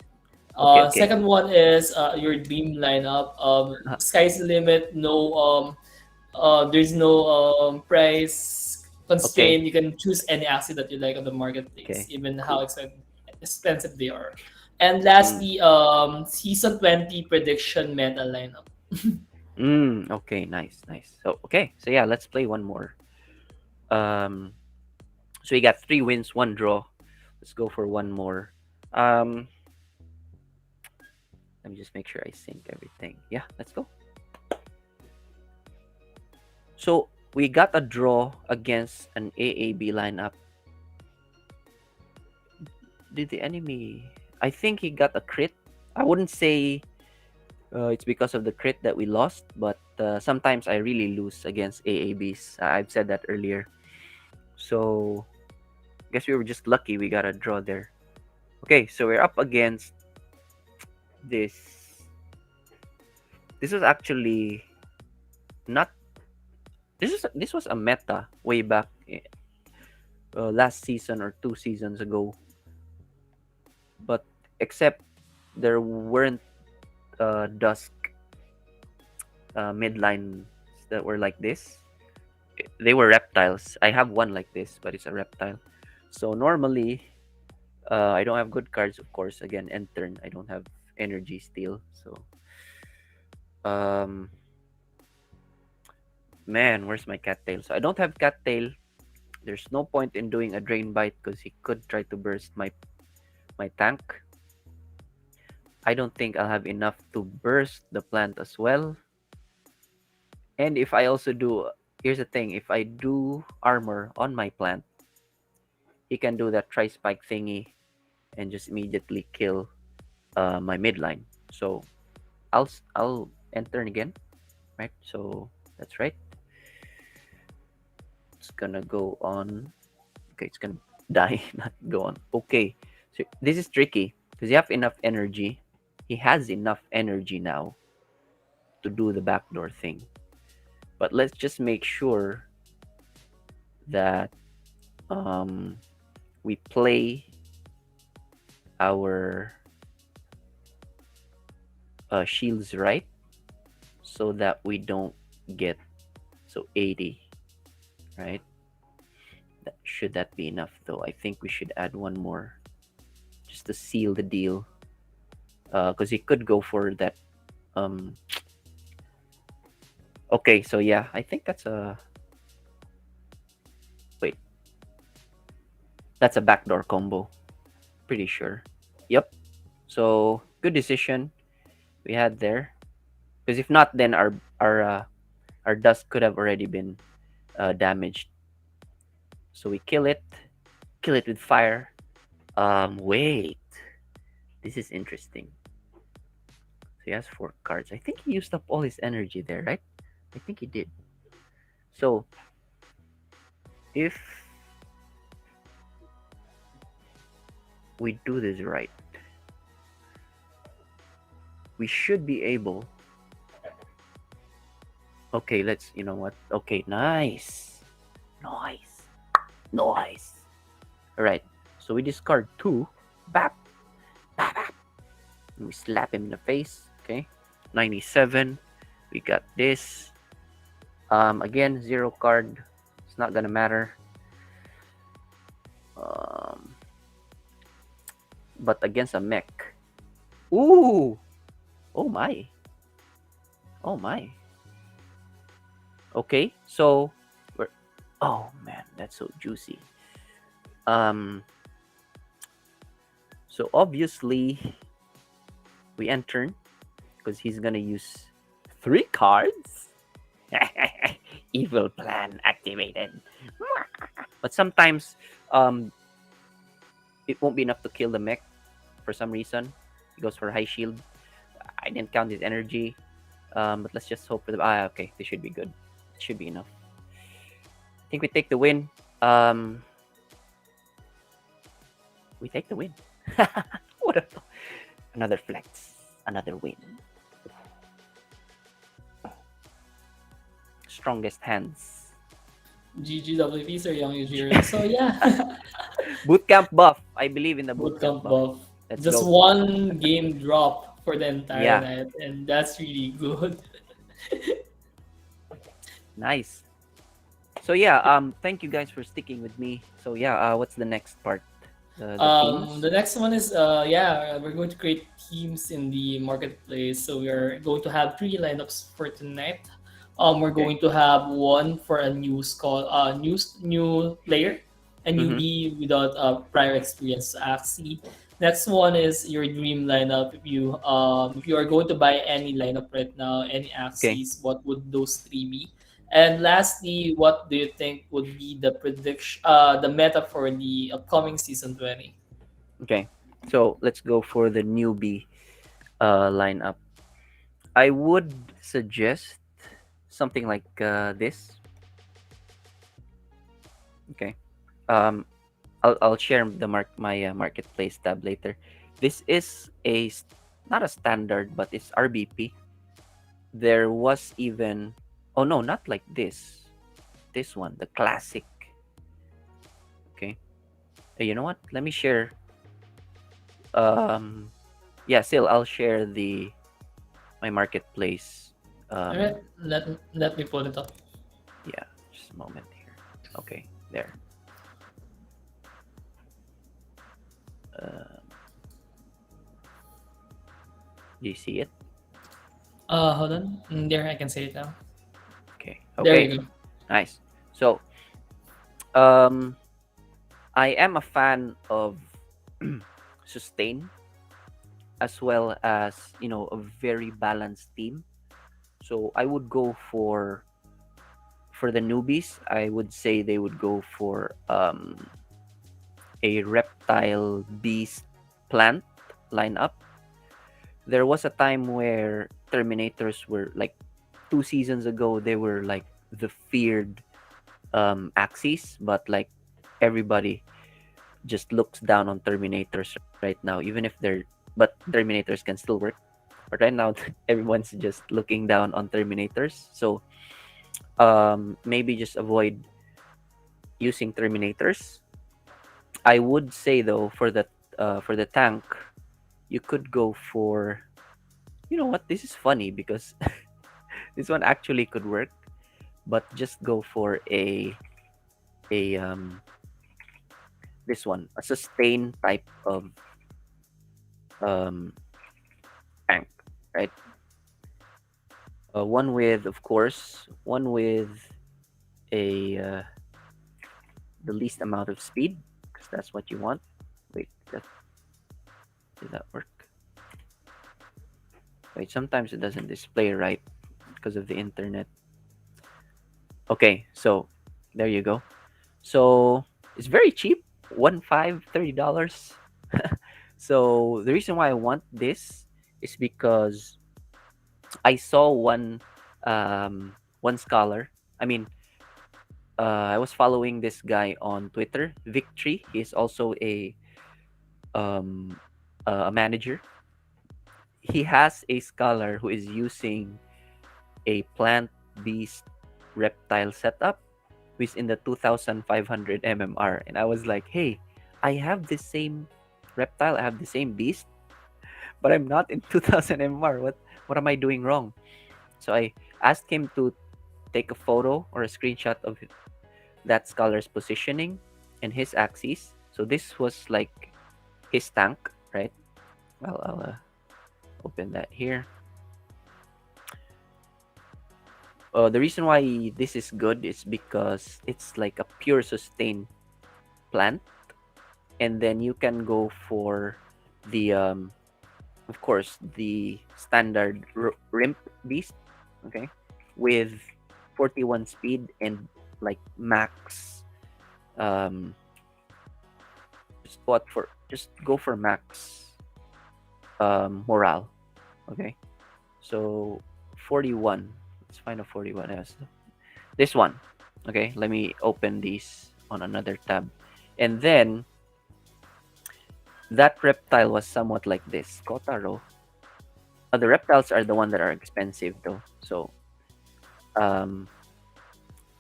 Okay, okay. Second one is your dream lineup. Uh, Sky's the limit. No there's no price okay, constraint. You can choose any asset that you like on the marketplace, okay. even how Cool. expensive they are. And Mm, lastly, season 20 prediction meta lineup. okay, nice, nice. So, okay. So yeah, let's play one more. Um, so we got 3 wins, 1 draw. Let's go for one more. Um, Let me just make sure I sync everything. Yeah, let's go. So we got a draw against an AAB lineup. Did the enemy? I think he got a crit. I wouldn't say it's because of the crit that we lost, but sometimes I really lose against AABs. I've said that earlier. So I guess we were just lucky we got a draw there. Okay, so we're up against this. This was actually not. This was a meta way back last season or 2 seasons ago. But except there weren't dusk midlines that were like this. They were reptiles. I have one like this, but it's a reptile. So normally, I don't have good cards, of course. Again, end turn. I don't have energy steal. So, man, where's my cattail? So I don't have cattail. There's no point in doing a drain bite because he could try to burst my tank. I don't think I'll have enough to burst the plant as well. And if I also do, here's the thing, if I do armor on my plant, he can do that tri-spike thingy and just immediately kill my midline. So I'll end turn again, right? So that's right. It's gonna go on. Okay, it's gonna die, not go on. Okay, so this is tricky because you have enough energy. He has enough energy now to do the backdoor thing. But let's just make sure that we play our shields right so that we don't get 80, right? Should that be enough though? I think we should add one more just to seal the deal, because he could go for that. Okay, so yeah, I think that's a wait. That's a backdoor combo. Pretty sure. Yep. So good decision we had there. Because if not, then our dust could have already been damaged. So we kill it with fire. Wait, this is interesting. So he has 4 cards. I think he used up all his energy there, right? I think he did. So if we do this right, we should be able. Okay, let's, you know what? Okay, nice. All right, so we discard 2. Bap. And we slap him in the face. Okay, 97. We got this. Again, 0 card. It's not gonna matter. But against a mech. Ooh. Oh my. Okay, so we're. Oh man, that's so juicy. So obviously we end turn because he's gonna use 3 cards. Evil plan activated. But sometimes it won't be enough to kill the mech for some reason. He goes for high shield. I didn't count his energy. But let's just hope for the. Okay, this should be good. It should be enough. I think we take the win. We take the win. What a another flex, another win. Strongest hands. GGWPs or YoungYujiro. So yeah. Bootcamp buff. I believe in the bootcamp Bootcamp buff. Let's Just go. one game drop for the entire Yeah. night, and that's really good. Nice. So yeah, thank you guys for sticking with me. So yeah, what's the next part? The teams? The next one is we're going to create teams in the marketplace. So we are going to have 3 lineups for tonight. We're going to have one for a new new player, a newbie without prior experience, Axie. Next one is your dream lineup. If you are going to buy any lineup right now, any Okay. axes, what would those three be? And lastly, what do you think would be the prediction, the meta for the upcoming season 20? Okay. So let's go for the newbie lineup. I would suggest something like this. Okay. Um, I'll share the my marketplace tab later. This is not a standard, but it's RBP. There was even, oh no, not like this. This one, the classic. Okay. Hey, you know what? Let me share. Um, yeah, still I'll share the my marketplace. All right, Um, let me pull it up. yeah, just a moment here. Okay, there. Um, do you see it? Hold on. There, I can say it now. Okay. There Okay. you go. Nice. So, um, I am a fan of sustain as well as a very balanced team. So I would go for the newbies. I would say they would go for a reptile beast plant lineup. There was a time where Terminators were like 2 seasons ago. They were like the feared axes, but like everybody just looks down on Terminators right now, even if they're but Terminators can still work. But right now, everyone's just looking down on Terminators. So maybe just avoid using Terminators. I would say though for the tank, you could go for, you know what, this is funny because this one actually could work, but just go for a this one, a sustain type of um tank, right? One with, of course, one with a the least amount of speed, because that's what you want. Wait, did that work? Wait, sometimes it doesn't display right because of the internet. Okay, so there you go. So it's very cheap, $30. So the reason why I want this is because I saw one scholar. I mean, I was following this guy on Twitter, Victory. He's also um a manager. He has a scholar who is using a plant beast reptile setup, who is in the 2500 mmr, and I was like, hey, I have the same reptile, I have the same beast, but I'm not in 2000 mmr. What am I doing wrong? So I asked him to take a photo or a screenshot of that scholar's positioning and his axis. So this was like his tank, right? Well, I'll open that here. The reason why this is good is because it's like a pure sustain plant, and then you can go for the of course the standard rimp beast, okay, with 41 speed and like max um just go for max morale, okay. So 41, let's find a 41 else. This one, okay, let me open these on another tab. And then that reptile was somewhat like this, Kotaro. The reptiles are the one that are expensive though. So um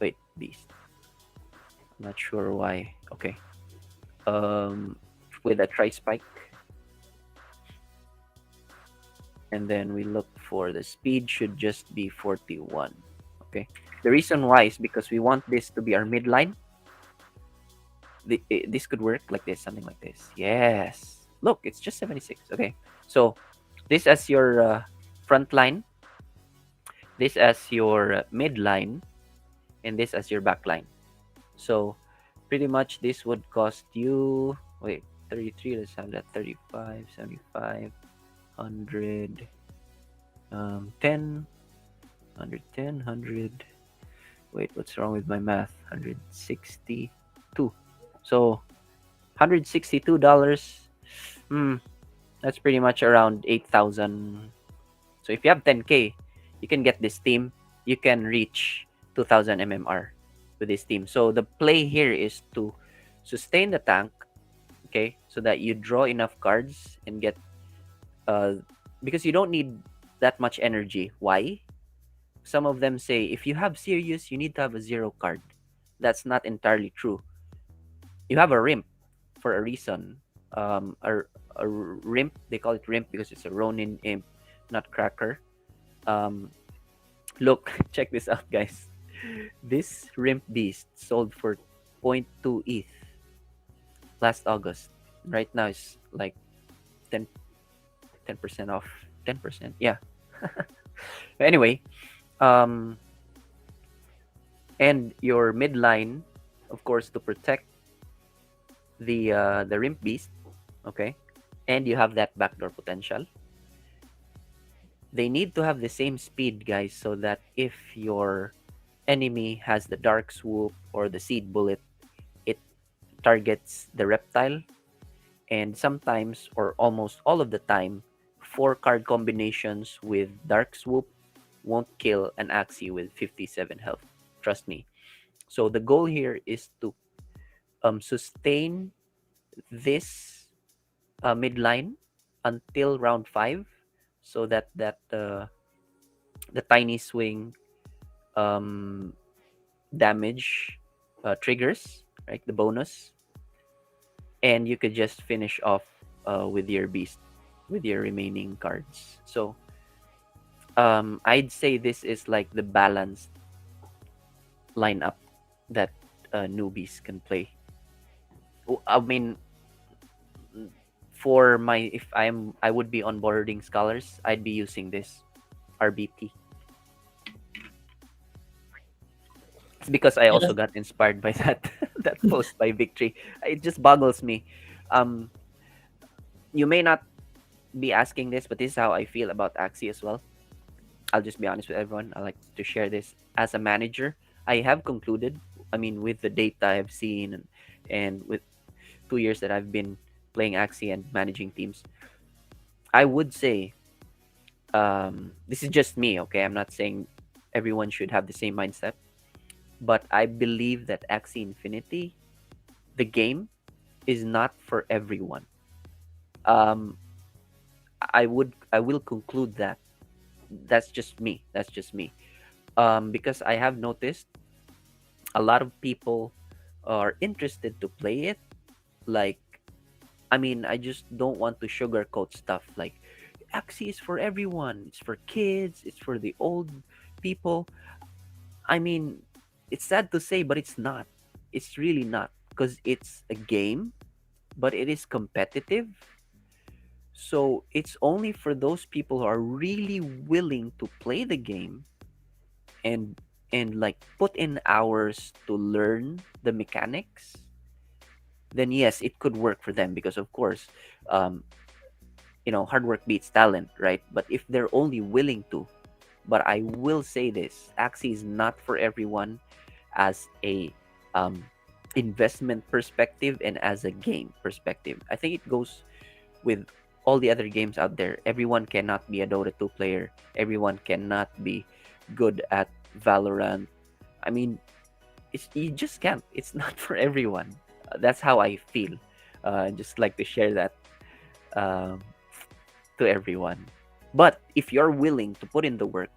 wait, beast, I'm not sure why. Okay, um with a tri spike, and then we look for the speed should just be 41. Okay, the reason why is because we want this to be our midline. This could work like this, something like this. Yes, look, it's just 76. Okay, so this as your front line, this as your midline, and this as your back line. So pretty much this would cost you, wait, 33. Let's have that 35, 75, 100, 10, 110, 100. Wait, what's wrong with my math? 162. So $162. Hmm, that's pretty much around 8,000. So if you have 10K, you can get this team. You can reach 2,000 MMR with this team. So the play here is to sustain the tank, okay, so that you draw enough cards and get uh because you don't need that much energy. Why? Some of them say if you have Sirius, you need to have a zero card. That's not entirely true. You have a Rimp for a reason. Um, a, a Rimp, they call it Rimp because it's a Ronin Imp, Nutcracker. Um, look, check this out, guys. This Rimp Beast sold for zero point 0.2 ETH last August. Right now it's like 10, 10% off. 10%, yeah. Anyway, um, and your midline, of course, to protect the Rimp Beast, okay, and you have that backdoor potential. They need to have the same speed, guys, so that if your enemy has the Dark Swoop or the Seed Bullet, it targets the reptile, and sometimes or almost all of the time, 4 card combinations with Dark Swoop won't kill an Axie with 57 health. Trust me. So the goal here is to sustain this midline until round 5, so that the tiny swing um, damage triggers, right? The bonus, and you could just finish off with your beast with your remaining cards. So I'd say this is like the balanced lineup that newbies can play. I mean, for my if I would be onboarding scholars, I'd be using this RBP. It's because I also Yes. got inspired by that that post by Victory. It just boggles me. Um, you may not be asking this, but this is how I feel about Axie as well. I'll just be honest with everyone. I like to share this as a manager. I have concluded. I mean, with the data I've seen and with 2 years that I've been playing Axie and managing teams, I would say this is just me. Okay, I'm not saying everyone should have the same mindset, but I believe that Axie Infinity, the game, is not for everyone. Um, I will conclude that. That's just me. That's just me. Because I have noticed a lot of people are interested to play it. Like, I mean, I just don't want to sugarcoat stuff. Like, Axie is for everyone. It's for kids. It's for the old people. I mean, it's sad to say, but it's not. It's really not, because it's a game, but it is competitive. So it's only for those people who are really willing to play the game and like put in hours to learn the mechanics. Then yes, it could work for them, because of course, um, hard work beats talent, right? But if they're only willing to, but I will say this: Axie is not for everyone as a um, investment perspective and as a game perspective. I think it goes with all the other games out there. Everyone cannot be a Dota 2 player. Everyone cannot be good at Valorant. I mean, you just can't. It's not for everyone. That's how I feel. Just like to share that um, to everyone. But if you're willing to put in the work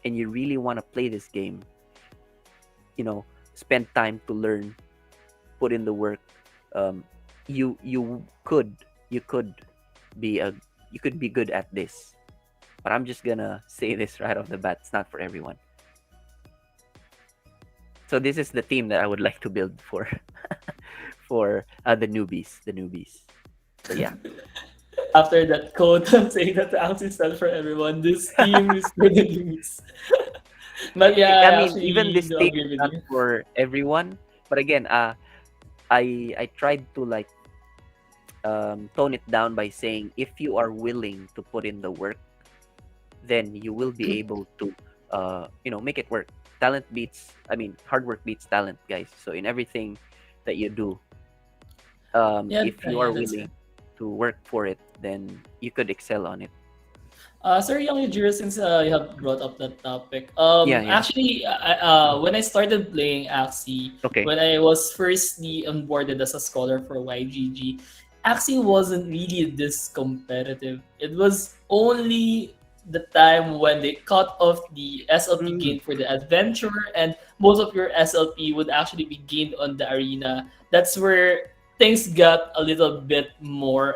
and you really want to play this game, spend time to learn, put in the work, um, you could be a you could be good at this. But I'm just gonna say this right off the bat: it's not for everyone. So this is the team that I would like to build for for the newbies. The newbies. So yeah. After that quote saying that the Axie is not for everyone, this team is for the news. But yeah, I I mean, even actually this do team agree is with not you. for everyone. But again, I tried to like tone it down by saying if you are willing to put in the work, then you will be able to make it work. Talent beats, I mean, hard work beats talent, guys. So in everything that you do, Yeah, if you yeah, are that's right. willing to work for it, then you could excel on it. Sir Young Yujiro, since you have brought up that topic, Yeah, yeah. actually, when I started playing Axie, Okay. when I was firstly onboarded as a scholar for YGG, Axie wasn't really this competitive. It was only the time when they cut off the SLP Mm, gain for the adventure, and most of your SLP would actually be gained on the arena. That's where things got a little bit more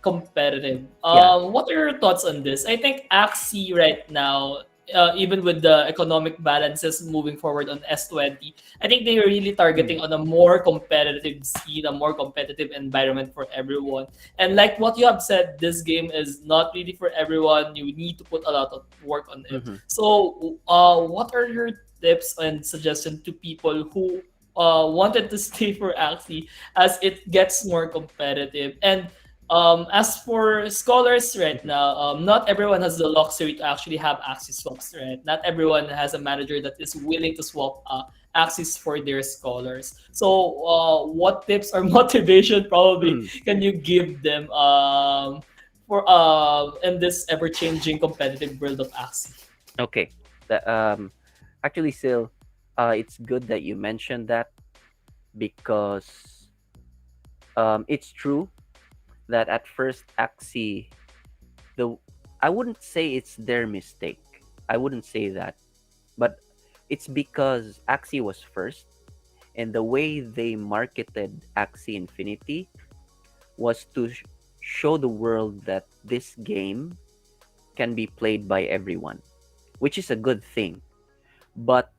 competitive. yeah. What are your thoughts on this? I think Axie right now, even with the economic balances moving forward on S20, I think they're really Mm, targeting on a more competitive scene, a more competitive environment for everyone. And like what you have said, this game is not really for everyone. You need to put a lot of work on it. mm-hmm. So, what are your tips and suggestions to people who wanted to stay for Axie as it gets more competitive? And as for scholars right Mm-hmm. now, not everyone has the luxury to actually have Axis swaps, right? Not everyone has a manager that is willing to swap Axis for their scholars. So, what tips or motivation probably Mm. can you give them for in this ever-changing competitive world of Axis? Okay. The, actually, still, it's good that you mentioned that because it's true that at first Axie, the I wouldn't say it's their mistake. I wouldn't say that, but it's because Axie was first, and the way they marketed Axie Infinity was to show the world that this game can be played by everyone, which is a good thing. But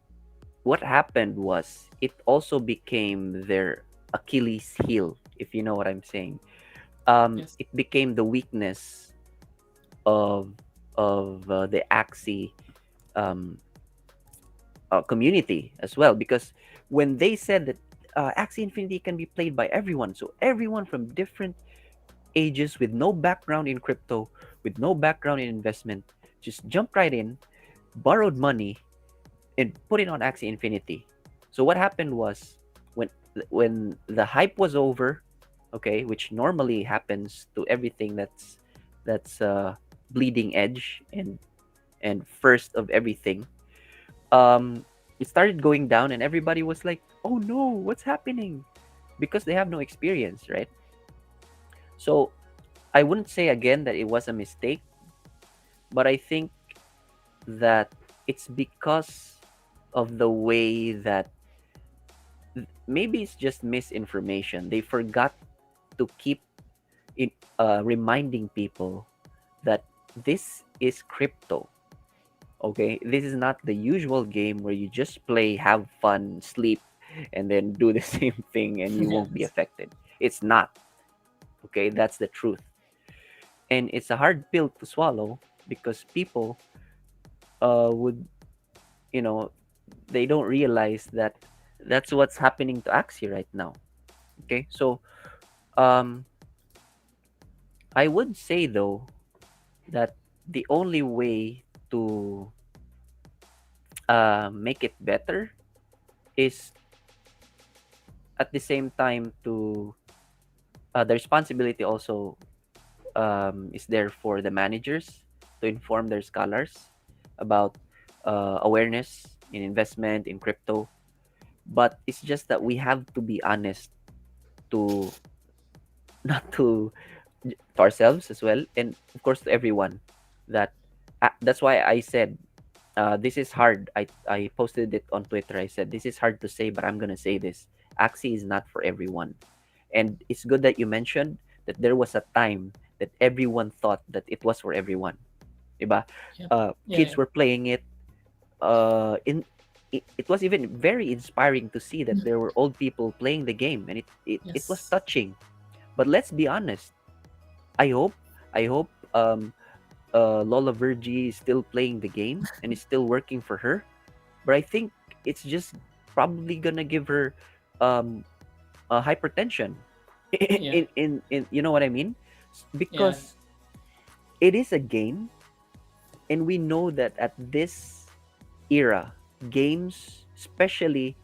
what happened was it also became their Achilles heel, if you know what I'm saying. Yes. It became the weakness of the Axie um, community as well, because when they said that Axie Infinity can be played by everyone, so everyone from different ages with no background in crypto, with no background in investment, just jumped right in, borrowed money, and put it on Axie Infinity. So what happened was when the hype was over, okay, which normally happens to everything that's bleeding edge and first of everything, um, it started going down, and everybody was like, "Oh no, what's happening?" Because they have no experience, right? So I wouldn't say again that it was a mistake, but I think that it's because of the way that maybe it's just misinformation. They forgot to keep it, reminding people that this is crypto. Okay, this is not the usual game where you just play, have fun, sleep, and then do the same thing and you won't be Yes. affected. It's not. Okay, that's the truth. And it's a hard pill to swallow because people would, you know, they don't realize that that's what's happening to Axie right now. Okay, so um, I would say though that the only way to make it better is at the same time to the responsibility also is there for the managers to inform their scholars about awareness in investment in crypto. But it's just that we have to be honest to not to ourselves as well, and of course to everyone that that's why I said this is hard. I posted it on Twitter. I said this is hard to say, but I'm gonna say this. Axie is not for everyone, and it's good that you mentioned that there was a time that everyone thought that it was for everyone. Diba? Yeah. Kids Yeah. were playing it. In it was even very inspiring to see that Yeah. there were old people playing the game, and it was Yes. touching. But let's be honest. I hope I hope Lola Virgie is still playing the game and is still working for her. But I think it's just probably gonna give her um, hypertension Yeah, In you know what I mean? yeah, Because it is a game, and we know that at this era, games, especially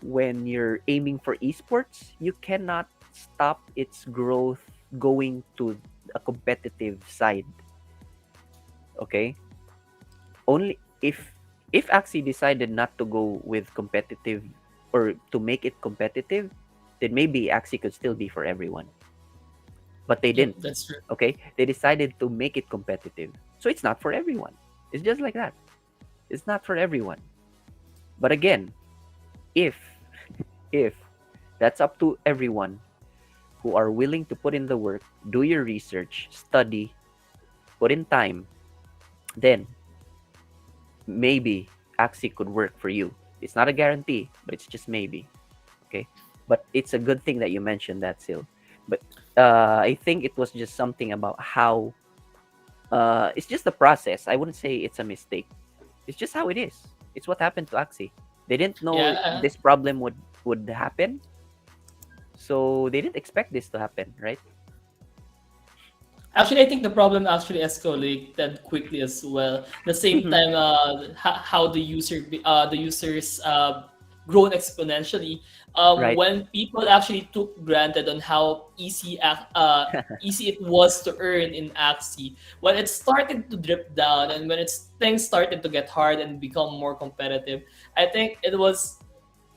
when you're aiming for esports, you cannot stop its growth going to a competitive side. Okay, only if Axie decided not to go with competitive or to make it competitive, then maybe Axie could still be for everyone. But they yep, didn't. that's true. Okay, they decided to make it competitive, so it's not for everyone. It's just like that. It's not for everyone. But again, if if that's up to everyone who are willing to put in the work, do your research, study, put in time, then maybe Axie could work for you. It's not a guarantee, but it's just maybe. Okay, but it's a good thing that you mentioned that, Sil. But I think it was just something about how it's just the process. I wouldn't say it's a mistake. It's just how it is. It's what happened to Axie. They didn't know Yeah. this problem would happen, so they didn't expect this to happen, right? Actually, I think the problem actually escalated quickly as well. The same Mm-hmm. time, how the users grown exponentially. Right. When people actually took granted on how easy it was to earn in Axie, when it started to drip down and when things started to get hard and become more competitive, I think it was,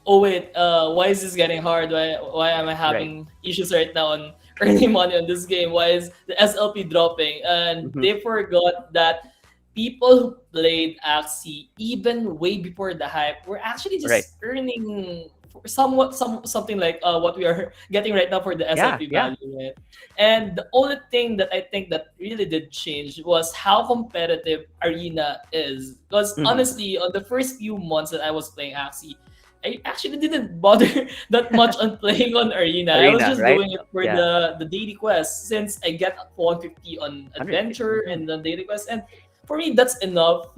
oh wait, why is this getting hard? Why am I Right. having issues right now on earning money on this game? Why is the SLP dropping? And Mm-hmm. they forgot that people who played Axie even way before the hype were actually Right. just earning something like what we are getting right now for the Yeah. SLP Yeah. value, right? And the only thing that I think that really did change was how competitive Arena is. Because Mm-hmm. honestly, on the first few months that I was playing Axie, I actually didn't bother that much on playing on Arena. I was Arena. just Right. doing it for Yeah. the daily quest since I get 150 on 150. adventure Mm-hmm. and the daily quest, and for me that's enough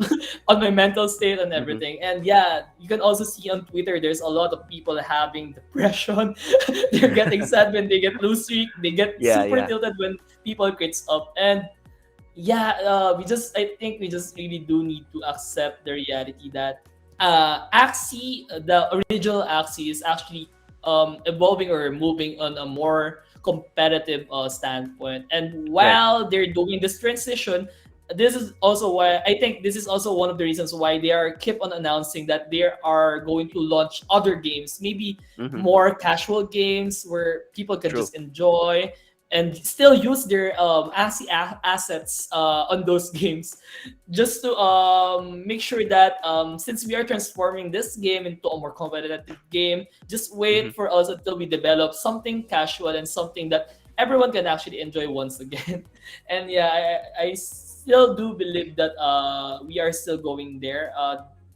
on my mental state and Mm-hmm. everything. And yeah, you can also see on Twitter there's a lot of people having depression. They're getting sad when they get lose streak. They get Yeah. super Yeah. tilted when people crits up. And yeah, I think we just really do need to accept the reality that Axie, the original Axie, is actually evolving or moving on a more competitive standpoint. And Right. while they're doing this transition, this is also why I think this is also one of the reasons why they are keep on announcing that they are going to launch other games, maybe Mm-hmm. more casual games where people can True. just enjoy and still use their assets on those games, just to make sure that since we are transforming this game into a more competitive game, just Mm-hmm. wait for us until we develop something casual and something that everyone can actually enjoy once again. And yeah, I still do believe that we are still going there.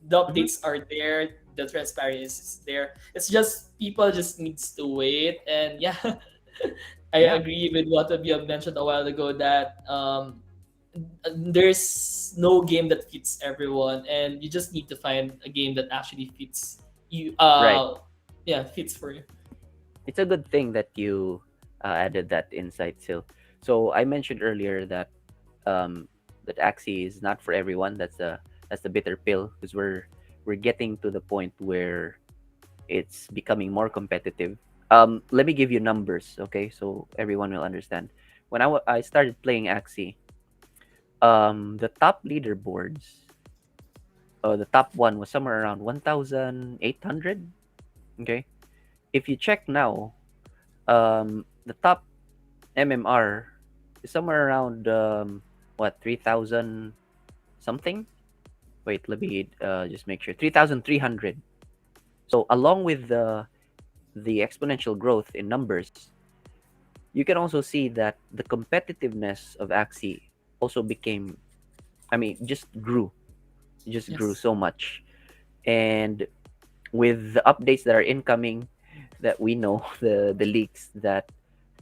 The Mm-hmm. updates are there, the transparency is there. It's just people just needs to wait. And yeah, I Yeah. agree with what you have mentioned a while ago that there's no game that fits everyone, and you just need to find a game that actually fits you. Right. Yeah, fits for you. It's a good thing that you added that insight, Sil. So I mentioned earlier um, that Axie is not for everyone. That's the bitter pill, because we're getting to the point where it's becoming more competitive. Let me give you numbers, okay, so everyone will understand. When I started playing Axie, the top leaderboards, the top one was somewhere around 1,800. Okay, if you check now, the top MMR is somewhere around what 3,000 something. Wait, let me just make sure. 3,300. So along with the exponential growth in numbers, you can also see that the competitiveness of Axie also became, I mean, just grew Yes. so much. And with the updates that are incoming, that we know, the leaks that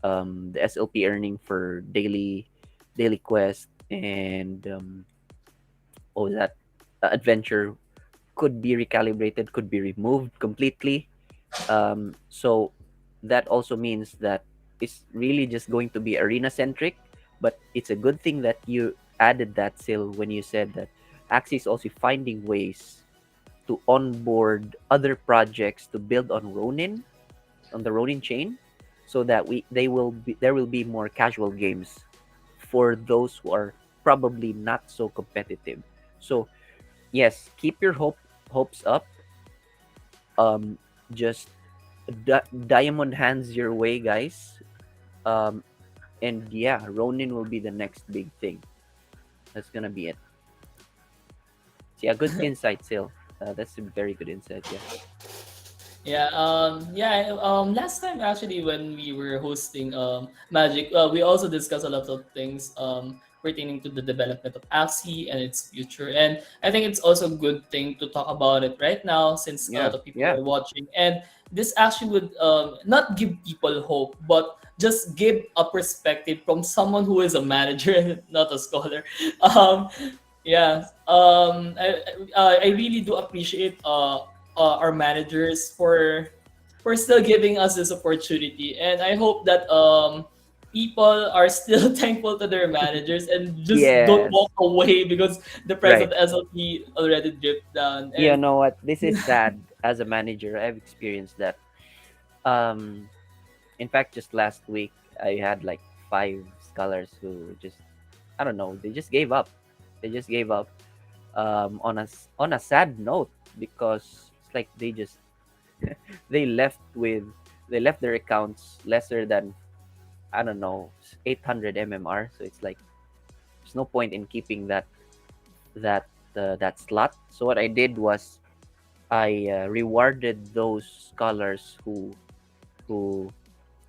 the SLP earning for daily quest and what was that, adventure could be recalibrated, could be removed completely. So that also means that is really just going to be arena centric. But it's a good thing that you added that, Sil, when you said that Axie is also finding ways to onboard other projects to build on Ronin, on the Ronin chain, so that there will be more casual games for those who are probably not so competitive. So yes, keep your hopes up. Um, just diamond hands your way, guys. Um, and yeah, Ronin will be the next big thing. That's gonna be it. So yeah, good insight, Sil. That's a very good insight. Yeah. Last time actually when we were hosting Magic, we also discussed a lot of things pertaining to the development of Axie and its future. And I think it's also a good thing to talk about it right now since a lot Yeah. of people Yeah. are watching. And this actually would not give people hope, but just give a perspective from someone who is a manager and not a scholar. Um, I really do appreciate our managers for still giving us this opportunity, and I hope that people are still thankful to their managers and just don't Yes. walk away because the price Right. of SLP already dipped down. You And know what? This is sad. As a manager, I've experienced that. Um, in fact, just last week, I had like five scholars who just, I don't know, they just gave up. They just gave up. On on a sad note, because it's like they just they left with they left their accounts lesser than, I don't know, 800 mmr. So it's like there's no point in keeping that that slot. So what I did was I rewarded those scholars who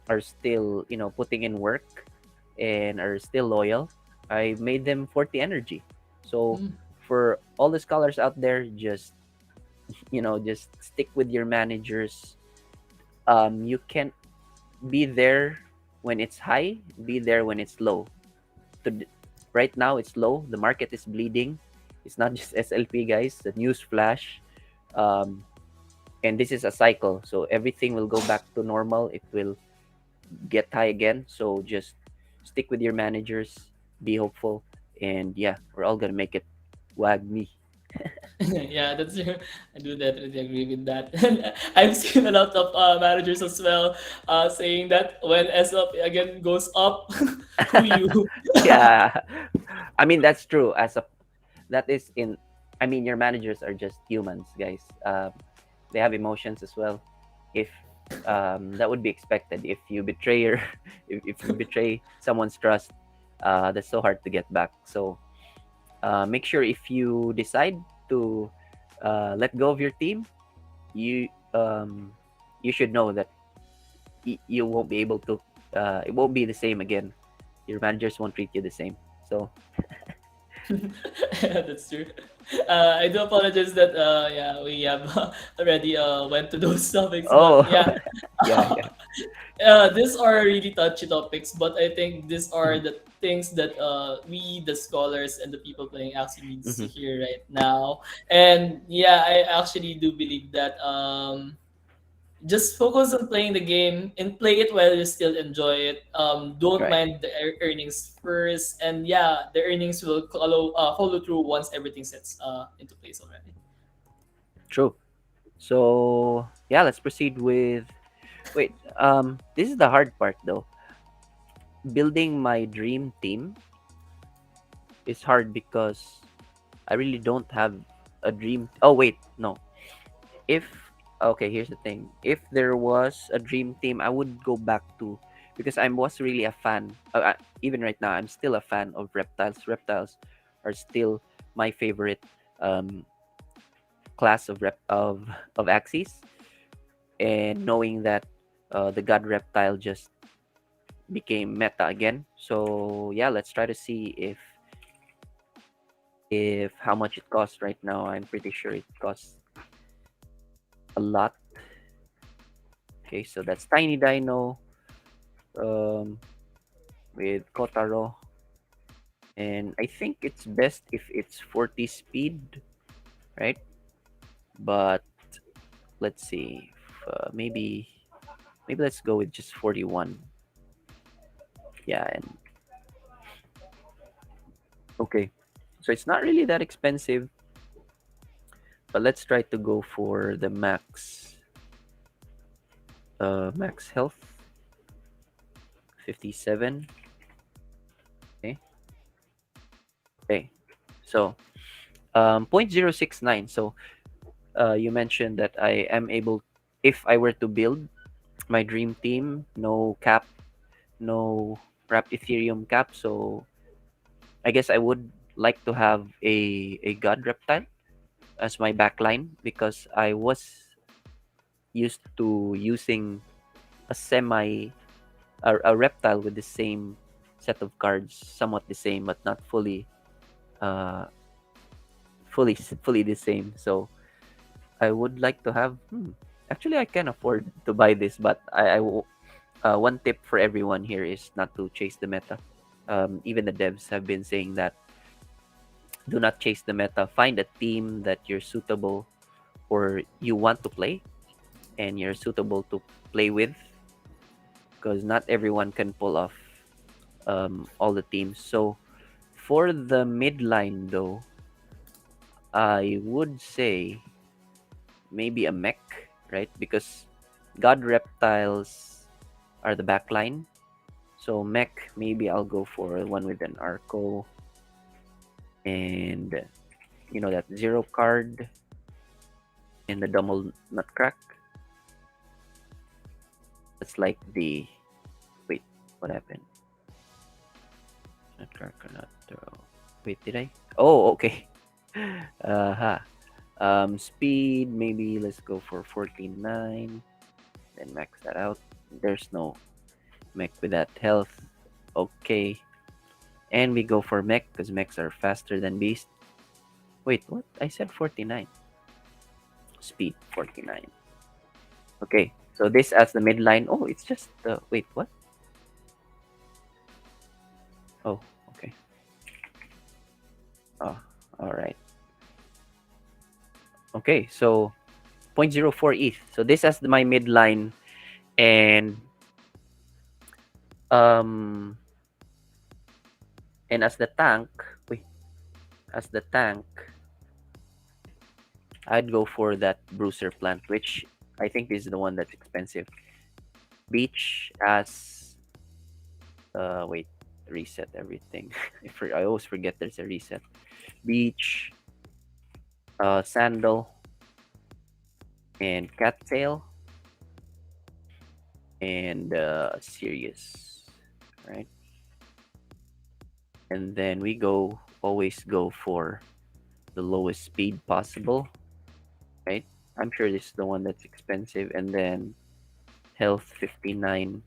are still, putting in work and are still loyal. I made them 40 energy. So mm, for all the scholars out there, just stick with your managers. You can be there when it's high, be there when it's low. To, right now it's low. The market is bleeding. It's not just SLP, guys. The news flash. Um, and this is a cycle, so everything will go back to normal. It will get high again. So just stick with your managers, be hopeful, and yeah, we're all gonna make it. Wag me. yeah, that's true. I do definitely agree with that. And I've seen a lot of managers as well saying that when SLP again goes up, who you? Yeah, I mean that's true. As a that is in, I mean, your managers are just humans, guys. They have emotions as well. If that would be expected. If you betray your if you betray someone's trust, that's so hard to get back. So make sure if you decide to let go of your team, you you should know that you won't be able to. It won't be the same again. Your managers won't treat you the same. So Yeah, that's true. I do apologize that we have already went to those topics, but oh yeah, yeah, yeah. these are really touchy topics. But I think these are the things that we, the scholars and the people playing, actually needs to Hmm. hear right now. And yeah, I actually do believe that just focus on playing the game and play it while you still enjoy it. Don't Right. mind the earnings first, and yeah, the earnings will follow through once everything sets into place already. True. So yeah, let's proceed with. Wait. This is the hard part though. Building my dream team is hard because I really don't have a dream. Oh wait, no. If Okay, here's the thing. If there was a dream team, I would go back to, because I was really a fan. Even right now, I'm still a fan of reptiles. Reptiles are still my favorite um, class of axes. And knowing that the god reptile just became meta again. So yeah, let's try to see if how much it costs right now. I'm pretty sure it costs a lot. Okay, so that's Tiny Dino um, with Kotaro. And I think it's best if it's 40 speed, right? But let's see. Maybe let's go with just 41. Yeah, and okay. So it's not really that expensive, but let's try to go for the max health 57. Okay. Okay. So 0.069. So you mentioned that I am able, if I were to build my dream team, no cap, no wrapped Ethereum cap. So I guess I would like to have a god reptile as my backline, because I was used to using a a reptile with the same set of cards, somewhat the same, but not uh fully the same. So I would like to have. Actually, I can afford to buy this, but one tip for everyone here is not to chase the meta. Even the devs have been saying that, do not chase the meta. Find a team that you're suitable or you want to play, and you're suitable to play with, because not everyone can pull off all the teams. So for the mid line, though, I would say maybe a mech, right? Because god reptiles are the back line. So mech, maybe I'll go for one with an Arco, and that zero card and the double nutcrack. That's like the wait, what happened? Nutcrack or not throw? Wait, did I? Oh, okay. Uh-huh. Speed, maybe let's go for 49. Then max that out. There's no mech with that health. Okay. And we go for mech because mechs are faster than beast. Wait, what? I said 49. Speed 49. Okay. So this as the midline. Oh, it's just wait, what? Oh, okay. Oh, all right. Okay, so 0.04 ETH. So this as my midline, and um and as the tank, wait, as the tank, I'd go for that bruiser plant, which I think this is the one that's expensive. Beach as wait, reset everything. I always forget there's a reset. Beach, sandal, and cattail, and serious, right? And then we always go for the lowest speed possible, right? I'm sure this is the one that's expensive, and then health 59.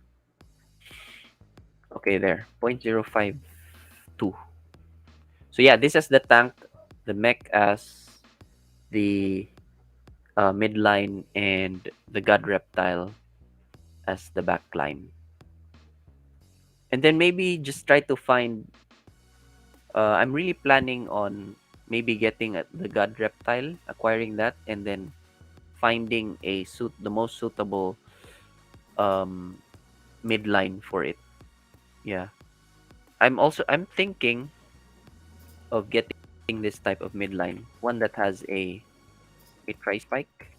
Okay, there 0.052. So yeah, this is the tank, the mech as the midline, and the god reptile as the backline. And then maybe just try to find. I'm really planning on maybe getting the god reptile, acquiring that, and then finding the most suitable um midline for it. Yeah, I'm thinking of getting this type of midline, one that has a tri spike,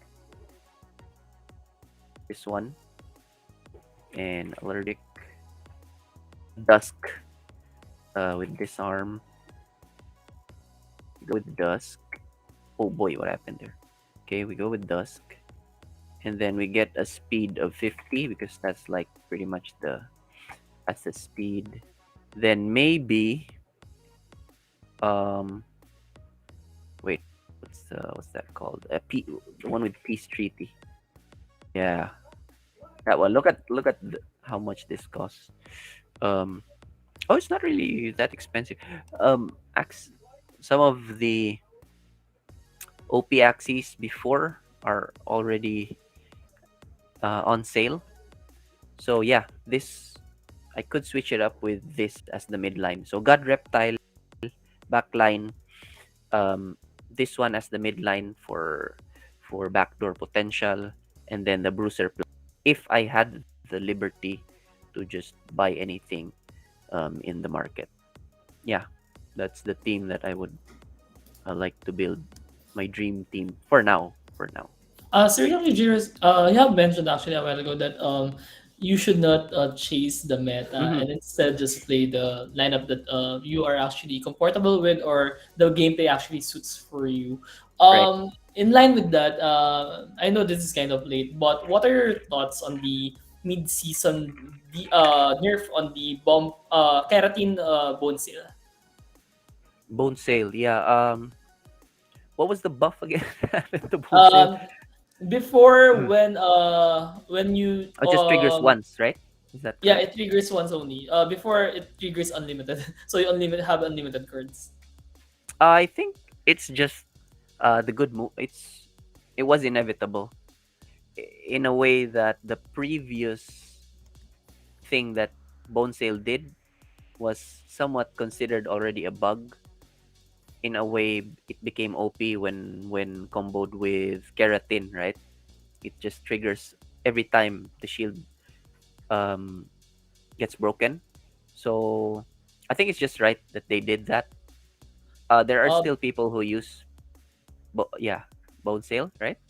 this one, and allergic dusk with disarm. Go with dusk. Oh boy, what happened there? Okay, we go with dusk, and then we get a speed of 50, because that's like pretty much that's the speed. Then maybe um wait, what's that called? The one with peace treaty. Yeah, that one. Look at how much this costs. Um, oh, it's not really that expensive. Some of the OP Axies before are already on sale. So yeah, this I could switch it up with this as the midline. So God Reptile backline, this one as the midline for backdoor potential, and then the Bruiser. If I had the liberty to just buy anything, in the market. Yeah, that's the team that I would like to build, my dream team for now. For now. Sir Young Yujiro, you have mentioned actually a while ago that you should not chase the meta Hmm. and instead just play the lineup that you are actually comfortable with or the gameplay actually suits for you. Right. In line with that, I know this is kind of late, but what are your thoughts on the mid-season nerf on the bomb keratin bone seal? Bone sale. Yeah. What was the buff again? The bone sale. Um, Before Mm. when you Oh, just triggers once, right? Is that yeah, correct? it triggers once only. Before it triggers unlimited, so you unlimited have unlimited cards. I think it's just the good move. It was inevitable in a way that the previous thing that Bone Sale did was somewhat considered already a bug. In a way, it became OP when comboed with Keratin, right? It just triggers every time the shield um, gets broken. So I think it's just right that they did that. There are Uh, still people who use, yeah, Bone Sale, right?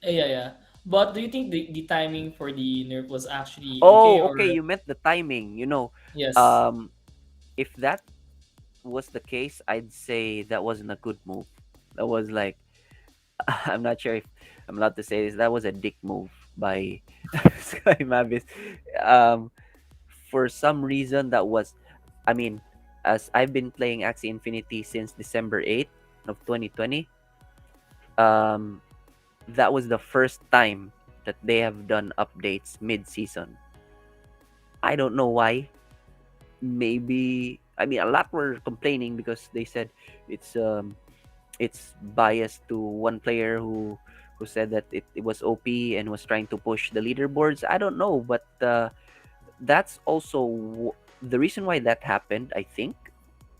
yeah, yeah. But do you think the timing for the nerf was actually okay Oh, or okay. You meant the timing. yes? Um, if that was the case, I'd say that wasn't a good move. That was like, I'm not sure if I'm allowed to say this. That was a dick move by Sky Mavis. Um, for some reason, that was, I mean, as I've been playing Axie Infinity since December 8th of 2020, um, that was the first time that they have done updates mid-season. I don't know why. Maybe, I mean, a lot were complaining because they said it's um it's biased to one player who said that it was OP and was trying to push the leaderboards. I don't know, but that's also the reason why that happened. I think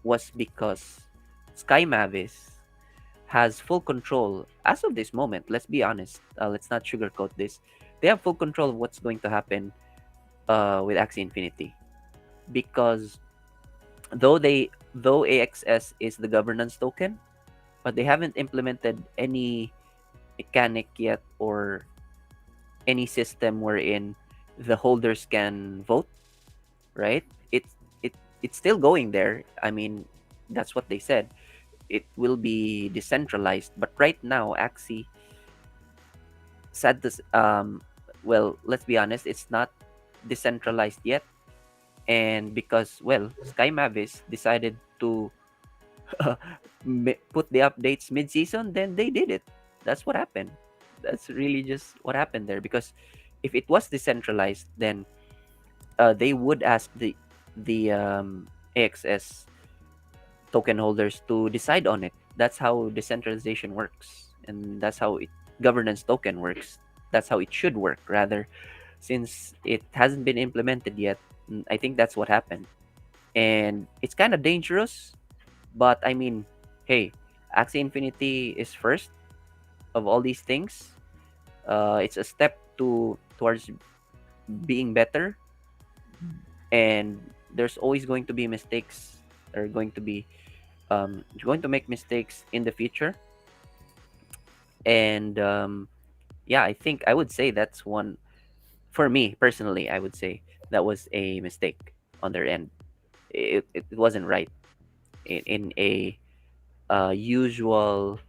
was because Sky Mavis has full control as of this moment. Let's be honest. Let's not sugarcoat this. They have full control of what's going to happen with Axie Infinity because though AXS is the governance token, but they haven't implemented any mechanic yet or any system wherein the holders can vote, right? It it's still going there. I mean, that's what they said. It will be decentralized, but right now, Axie said this. Well, let's be honest, it's not decentralized yet, and because Sky Mavis decided to put the updates mid-season, then they did it. That's what happened. That's really just what happened there. Because if it was decentralized, then they would ask the AXS token holders to decide on it. That's how decentralization works, and that's how governance token works. That's how it should work, rather. Since it hasn't been implemented yet, I think that's what happened, and it's kind of dangerous. But I mean, hey, Axie Infinity is first of all these things. It's a step towards being better, and there's always going to be mistakes. Are going to be you're going to make mistakes in the future, and yeah, I think I would say that's one for me personally. I would say that was a mistake on their end. It wasn't right in a usual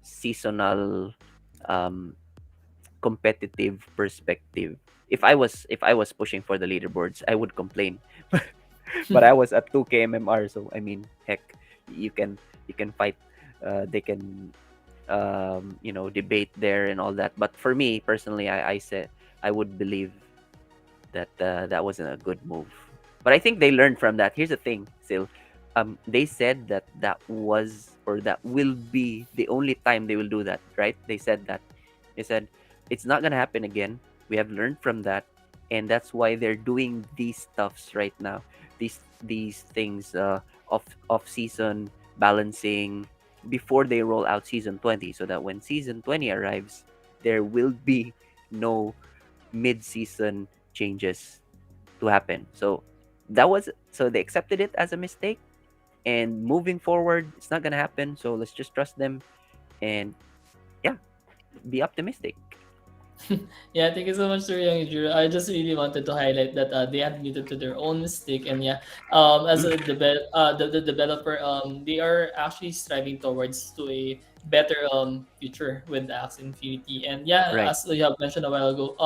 seasonal um, competitive perspective. If I was pushing for the leaderboards, I would complain. But I was at 2k MMR, so I mean, heck, you can you can fight. They can debate there and all that. But for me personally, I said I would believe that that wasn't a good move. But I think they learned from that. Here's the thing, still, they said that that was or that will be the only time they will do that, right? They said that. They said it's not gonna happen again. We have learned from that, and that's why they're doing these stuffs right now. These things off season balancing before they roll out season 20, so that when season 20 arrives, there will be no mid season changes to happen. So that was so they accepted it as a mistake, and moving forward, it's not gonna happen. So let's just trust them and yeah, be optimistic. Yeah, thank you so much, Sir Young. I just really wanted to highlight that they admitted to their own mistake, and yeah, as Mm, the developer, they are actually striving towards to a better future with Axie Infinity, and yeah, right. as you have mentioned a while ago,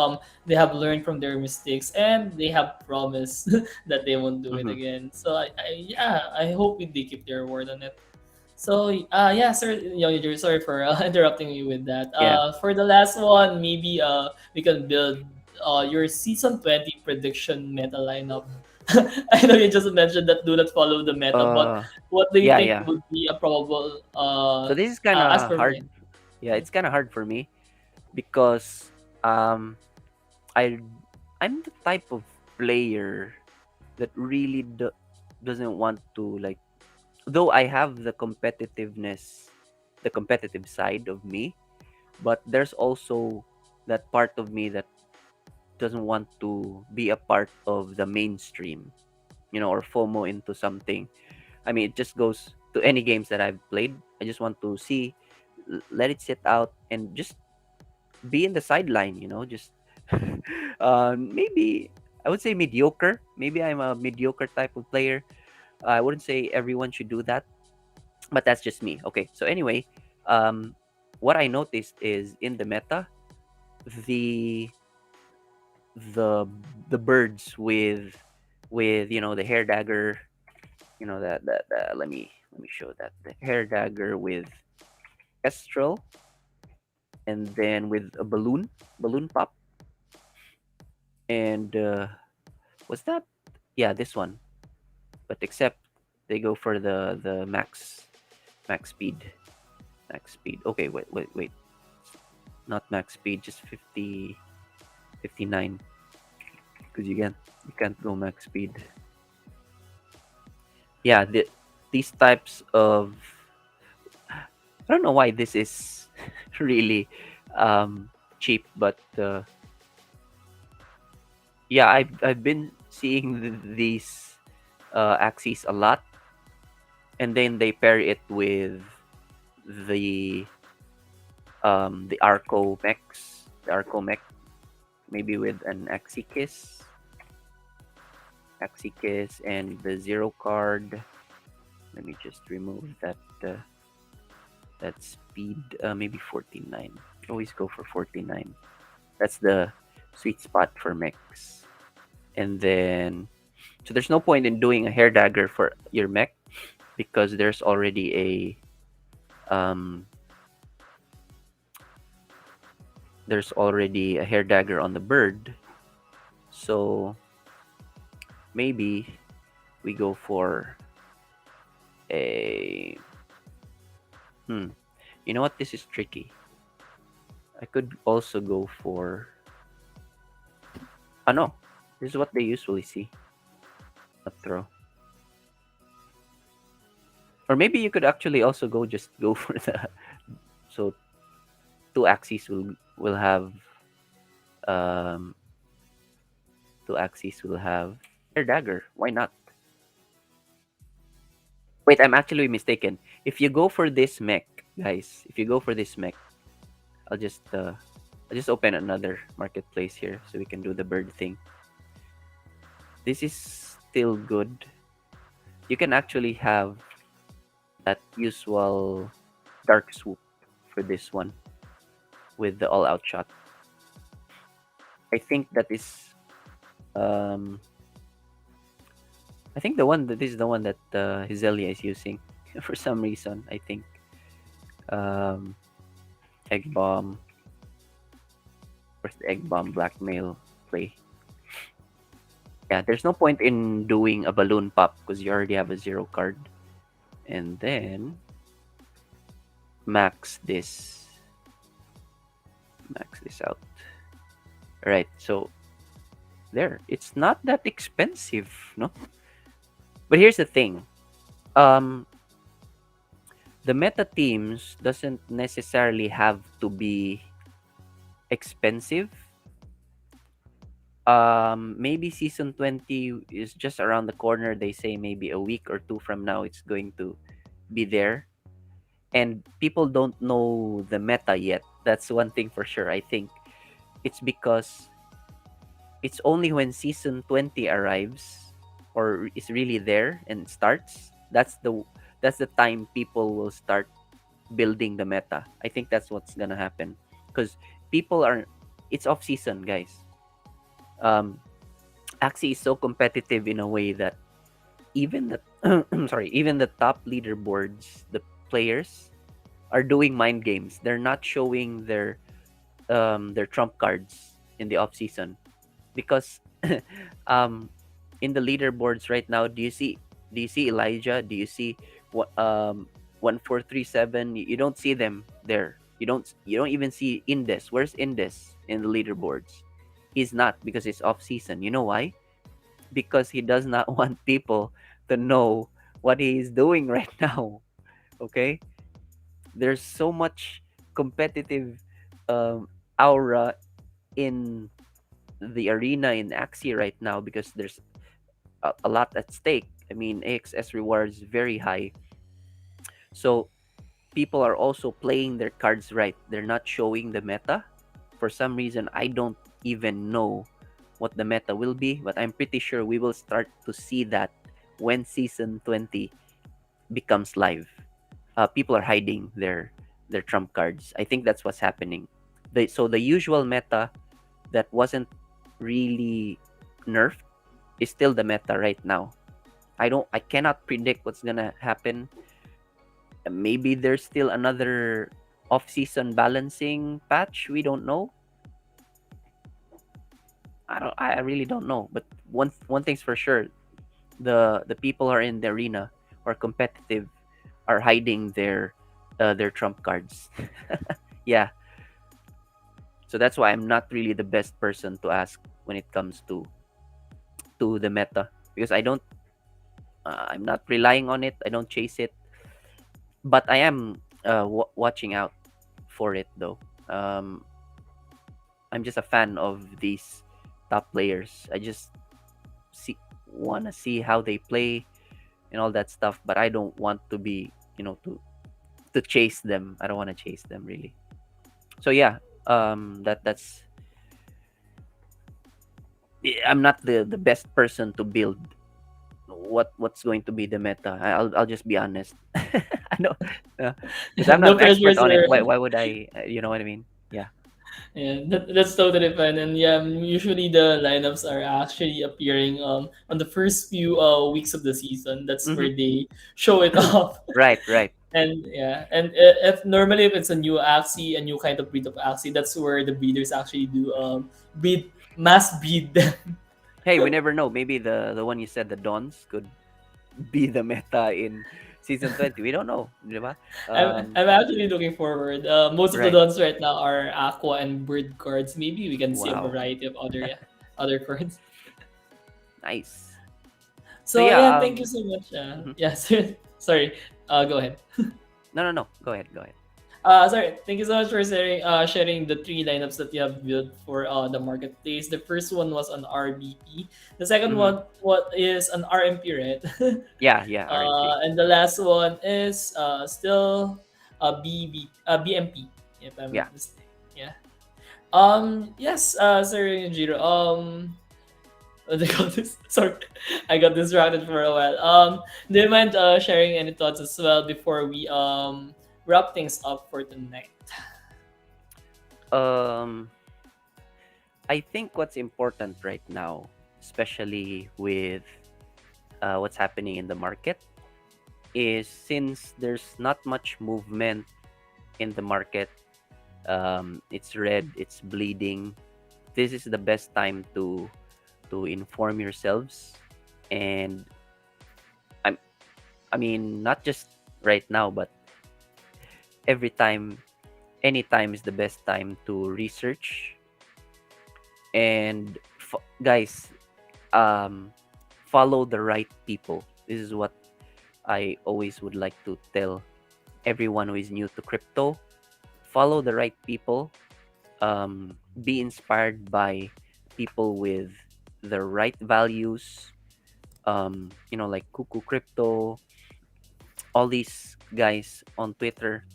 they have learned from their mistakes, and they have promised that they won't do it Mm-hmm. again. So yeah, I hope they keep their word on it. So, yeah, sir, sorry for interrupting you with that. Yeah. For the last one, maybe we can build your season 20 prediction meta lineup. I know you just mentioned that do not follow the meta, but Uh, what do you yeah, think yeah. would be a probable So this is kind as of per hard. mine? Yeah, it's kind of hard for me because um I I'm the type of player that really doesn't want to like, though I have the competitiveness, the competitive side of me, but there's also that part of me that doesn't want to be a part of the mainstream, or FOMO into something. I mean, it just goes to any games that I've played. I just want to see, let it sit out and just be in the sideline, just maybe I would say mediocre. Maybe I'm a mediocre type of player. I wouldn't say everyone should do that, but that's just me. Okay, so anyway, um, what I noticed is in the meta, the the the birds with the hair dagger, that let me show that the hair dagger with kestrel, and then with a balloon pop, and what's that? Yeah, this one. But except they go for the max speed. Max speed. Okay, wait. Not max speed, just 50, 59. Because you can't go max speed. Yeah, these types of, I don't know why this is really cheap, but yeah, I've been seeing these axes a lot, and then they pair it with the the Arco mech, maybe with an Axie Kiss, and the zero card. Let me just remove that speed. Maybe 49. Always go for 49. That's the sweet spot for mechs. And then, so there's no point in doing a hair dagger for your mech because um there's already a hair dagger on the bird. So maybe we go for a hmm. You know what? This is tricky. I could also go for. Oh no, this is what they usually see. A throw. Or maybe you could actually also just go for the. So two axes will have um two axes will have hair dagger. Why not? Wait, I'm actually mistaken. If you go for this mech, guys, if you go for this mech, I'll just uh I'll just open another marketplace here so we can do the bird thing. This is still good. You can actually have that usual dark swoop for this one with the all out shot. I think that is um I think this is the one that Hizelia is using for some reason. I think um egg bomb. Where's the egg bomb blackmail play? Yeah, there's no point in doing a balloon pop because you already have a zero card. And then max this max this out. Right, so there. It's not that expensive, no? But here's the thing. Um the meta teams doesn't necessarily have to be expensive. Maybe season 20 is just around the corner. They say maybe a week or two from now it's going to be there. And people don't know the meta yet. That's one thing for sure. I think it's because it's only when season 20 arrives or is really there and starts, that's the time people will start building the meta. I think that's what's gonna happen because people are it's off season, guys. um Axie is so competitive in a way that even the sorry, even the top leaderboards, the players are doing mind games. They're not showing their trump cards in the off season because um in the leaderboards right now, do you see Elijah? Do you see what 1437? You don't see them there. You don't even see Indes. Where's Indes in the leaderboards? He's not because it's off season. You know why? Because he does not want people to know what he is doing right now. Okay? There's so much competitive aura in the arena in Axie right now because there's a lot at stake. I mean, AXS rewards very high. So people are also playing their cards right. They're not showing the meta. For some reason, I don't even know what the meta will be, but I'm pretty sure we will start to see that when season 20 becomes live. People are hiding their trump cards. I think that's what's happening. So the usual meta that wasn't really nerfed is still the meta right now. I cannot predict what's gonna happen. Maybe there's still another off-season balancing patch. We don't know. I really don't know. But one thing's for sure: the people who are in the arena or competitive are hiding their trump cards. Yeah. So that's why I'm not really the best person to ask when it comes to the meta because I'm not relying on it. I don't chase it, but I am watching out for it though. Um, I'm just a fan of these top players. I just want to see how they play and all that stuff, but I don't want to be, to chase them. I don't want to chase them really. So yeah, that's I'm not the best person to build what's going to be the meta. I'll just be honest. I know, because I'm not No an pressure, expert on it. sir. Why would I? You know what I mean? Yeah. Yeah, that's totally fine. And yeah, usually the lineups are actually appearing on the first few weeks of the season. That's Mm-hmm. where they show it off. Right. Right. And yeah, and if normally if it's a new Axie, a new kind of breed of Axie, that's where the breeders actually do breed mass breed them. Hey, we never know. Maybe the one you said, the Dons, could be the meta in season 20. We don't know, di ba? I'm actually looking forward. Most of the Right. dons right now are aqua and bird cards. Maybe we can see a Wow. variety of other, yeah, other cards. Nice. So So yeah. yeah, thank you so much. Mhm. Yeah, sorry. Go ahead. No, no, no. Go ahead. Go ahead. Sorry. Thank you so much for sharing the three lineups that you have built for the marketplace. The first one was an RBP. The second Mm-hmm. one what is an RMP, right? Yeah. Yeah. RMP. And the last one is still BMP, if I'm Yeah. not mistaken. Yeah. Yes, Sir Yujiro. What do you call this? Sorry, I got distracted for a while. Do you mind sharing any thoughts as well before we wrap things up for tonight? Um, I think what's important right now, especially with what's happening in the market, is since there's not much movement in the market, it's red, it's bleeding. This is the best time to inform yourselves, and I'm I mean not just right now, but every time, anytime is the best time to research. And guys, um, follow the right people. This is what I always would like to tell everyone who is new to crypto. Follow the right people. Be inspired by people with the right values, like Cuckoo Crypto, all these guys on Twitter,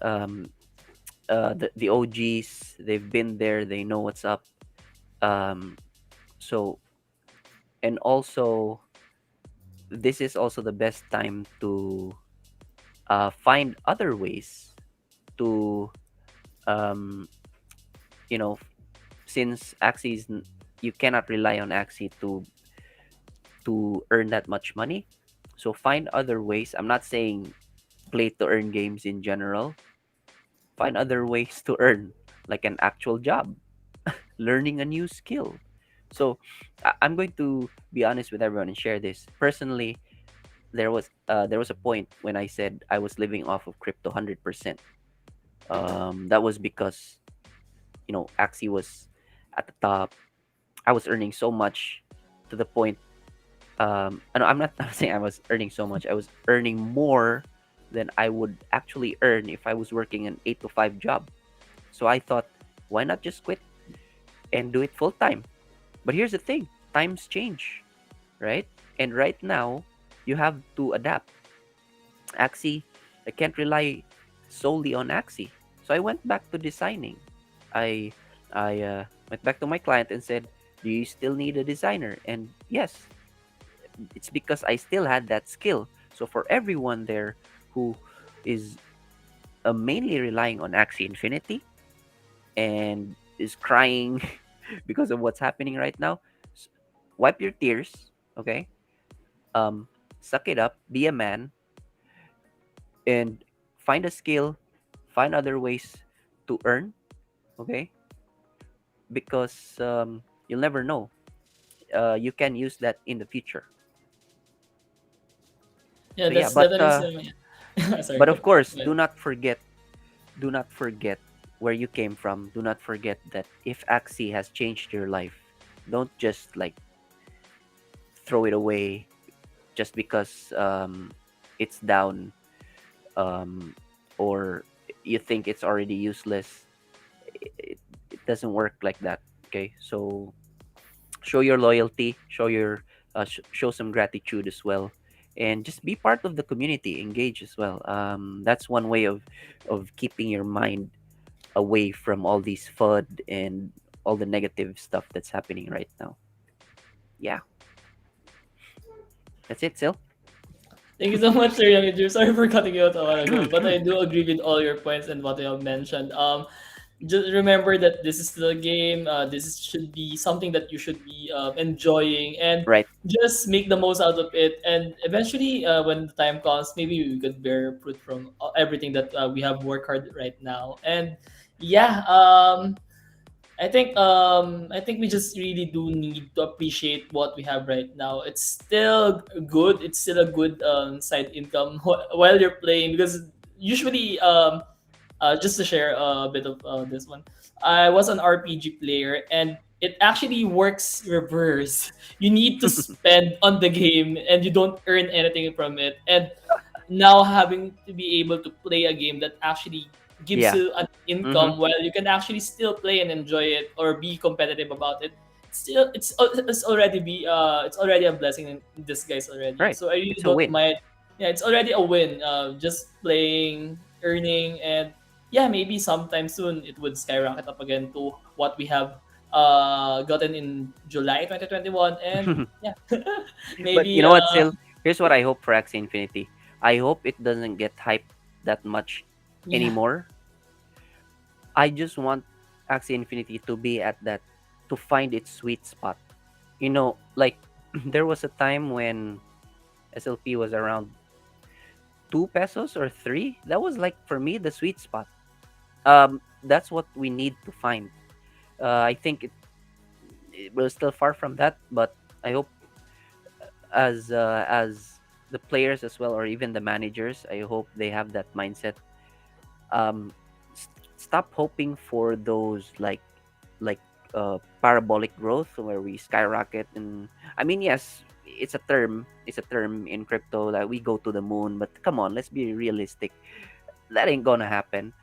um, the OGs, they've been there, they know what's up. Um, so, and also, this is also the best time to find other ways to, um, you know, since you cannot rely on Axie to earn that much money. So find other ways. I'm not saying play to earn games in general. Find other ways to earn, like an actual job, learning a new skill. So I'm going to be honest with everyone and share this. Personally, there was a point when I said I was living off of crypto 100%. That was because Axie was at the top. I was earning so much to the point. And I'm not I'm saying I was earning so much. I was earning more than I would actually earn if I was working an 8 to 5 job. So I thought, why not just quit and do it full time? But here's the thing: times change, right? And right now, you have to adapt. Axie, I can't rely solely on Axie. So I went back to designing. I I went back to my client and said, "Do you still need a designer?" And yes, it's because I still had that skill. So for everyone there who is mainly relying on Axie Infinity and is crying because of what's happening right now, wipe your tears, okay? Um, Suck it up, be a man, and find a skill, find other ways to earn, okay? Because you'll never know. You can use that in the future. Yeah, So yeah, that's but definitely some. Yeah. Sorry, but of course, go ahead. do not forget where you came from. Do not forget that if Axie has changed your life, don't just like throw it away just because it's down, um, or you think it's already useless. It doesn't work like that. Okay, so show your loyalty, show some gratitude as well, and just be part of the community. Engage as well. That's one way of keeping your mind away from all these FUD and all the negative stuff that's happening right now. Yeah, that's it, Sil. Thank you so much, Sir Young Drew. Sorry for cutting you out a while ago, but I do agree with all your points and what you have mentioned. Just remember that this is still a game. Should be something that you should be enjoying, and Right. just make the most out of it. And eventually, when the time comes, maybe we could bear fruit from everything that we have worked hard right now. And yeah, I think we just really do need to appreciate what we have right now. It's still good. It's still a good side income while you're playing, because usually just to share a bit of this one, I was an RPG player, and it actually works reverse. You need to spend on the game and you don't earn anything from it. And now having to be able to play a game that actually gives Yeah. you an Mm-hmm. income while you can actually still play and enjoy it or be competitive about it, still it's already a blessing in disguise already. Right. So I really It's a don't win. mind. Yeah, it's already a win. Just playing, earning, and yeah, maybe sometime soon it would skyrocket up again to what we have gotten in July 2021. And yeah, But you maybe know what, Sil? Here's what I hope for Axie Infinity. I hope it doesn't get hyped that much yeah. anymore. I just want Axie Infinity to be at that, to find its sweet spot. Like there was a time when SLP was around 2 pesos or three. That was like for me the sweet spot. That's what we need to find. I think it was still far from that, but I hope as the players as well, or even the managers, I hope they have that mindset. Um, Stop hoping for those like parabolic growth where we skyrocket. And I mean, yes, it's a term in crypto that we go to the moon, but come on, let's be realistic. That ain't gonna happen.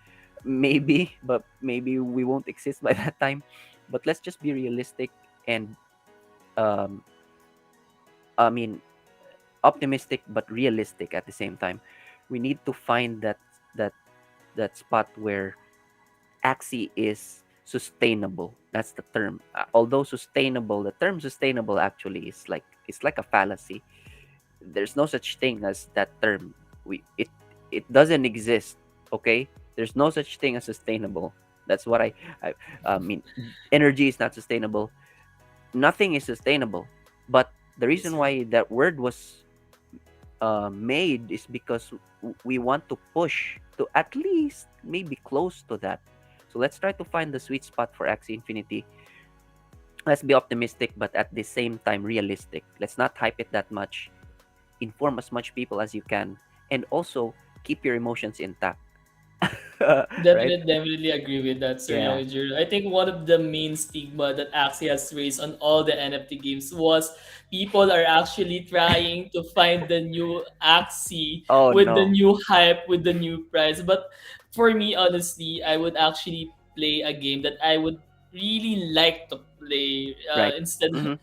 Maybe, but maybe we won't exist by that time. but let's just be realistic and um, I mean optimistic but realistic at the same time. We need to find that that spot where Axie is sustainable. That's the term. Although sustainable, the term sustainable actually is like it's like a fallacy. There's no such thing as that term. It doesn't exist. Okay, there's no such thing as sustainable. That's what I mean. Energy is not sustainable. Nothing is sustainable. But the That's reason right. why that word was made is because we want to push to at least maybe close to that. So let's try to find the sweet spot for Axie Infinity. Let's be optimistic, but at the same time realistic. Let's not hype it that much. Inform as much people as you can, and also keep your emotions intact. Right? Definitely agree with that, Sir Yeah. Yojiro. I think one of the main stigma that Axie has raised on all the NFT games was people are actually trying to find the new Axie Oh with the no. new hype, with the new price. But for me, honestly, I would actually play a game that I would really like to play Right. instead. Mm-hmm.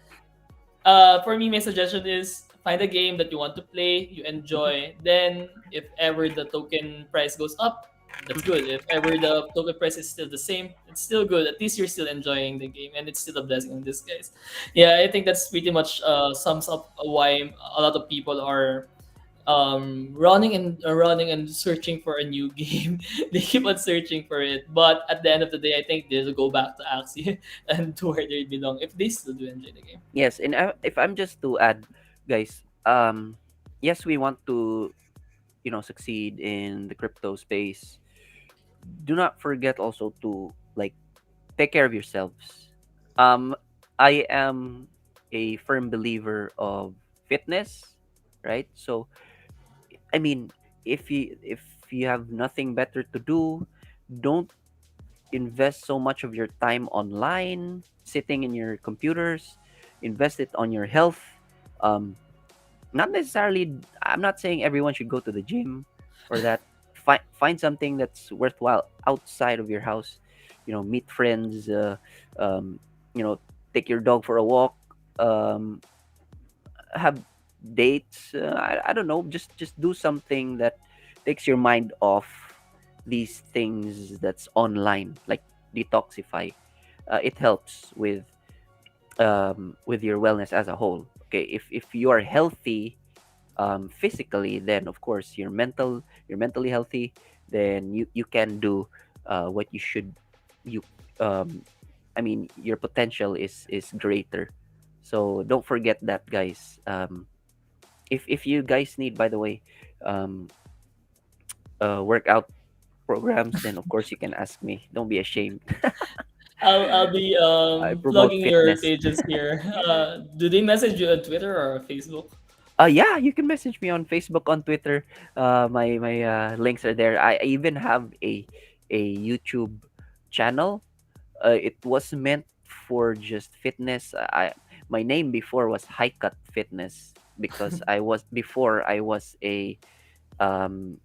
For me, my suggestion is find a game that you want to play, you Mm-hmm. enjoy. Then, if ever the token price goes up, that's Mm-hmm. good. If ever the token price is still the same, it's still good. At least you're still enjoying the game, and it's still a blessing in disguise. Yeah, I think that's pretty much sums up why a lot of people are running and searching for a new game. They keep on searching for it, but at the end of the day, I think they'll go back to Axie and to where they belong if they still do enjoy the game. Yes, and if I'm just to add, guys, yes, we want to succeed in the crypto space. Do not forget also to like take care of yourselves. Um, I am a firm believer of fitness, right? So, I mean, if you have nothing better to do, don't invest so much of your time online, sitting in your computers. Invest it on your health. Um, Not necessarily. I'm not saying everyone should go to the gym or that. Find something that's worthwhile outside of your house. Meet friends. Um, you know, take your dog for a walk. Um, have dates. I don't know. Just do something that takes your mind off these things that's online, like detoxify. It helps with your wellness as a whole. Okay, if you are healthy physically, then of course you're mentally healthy. Then you can do what you should. You I mean, your potential is greater. So don't forget that, guys. If you guys need, by the way, um, workout programs, then of course you can ask me. Don't be ashamed. I'll be I promote plugging your fitness. pages here. Do they message you on Twitter or Facebook? Yeah, you can message me on Facebook, on Twitter. My links are there. I even have a YouTube channel. It was meant for just fitness. My name before was High Cut Fitness because I was a um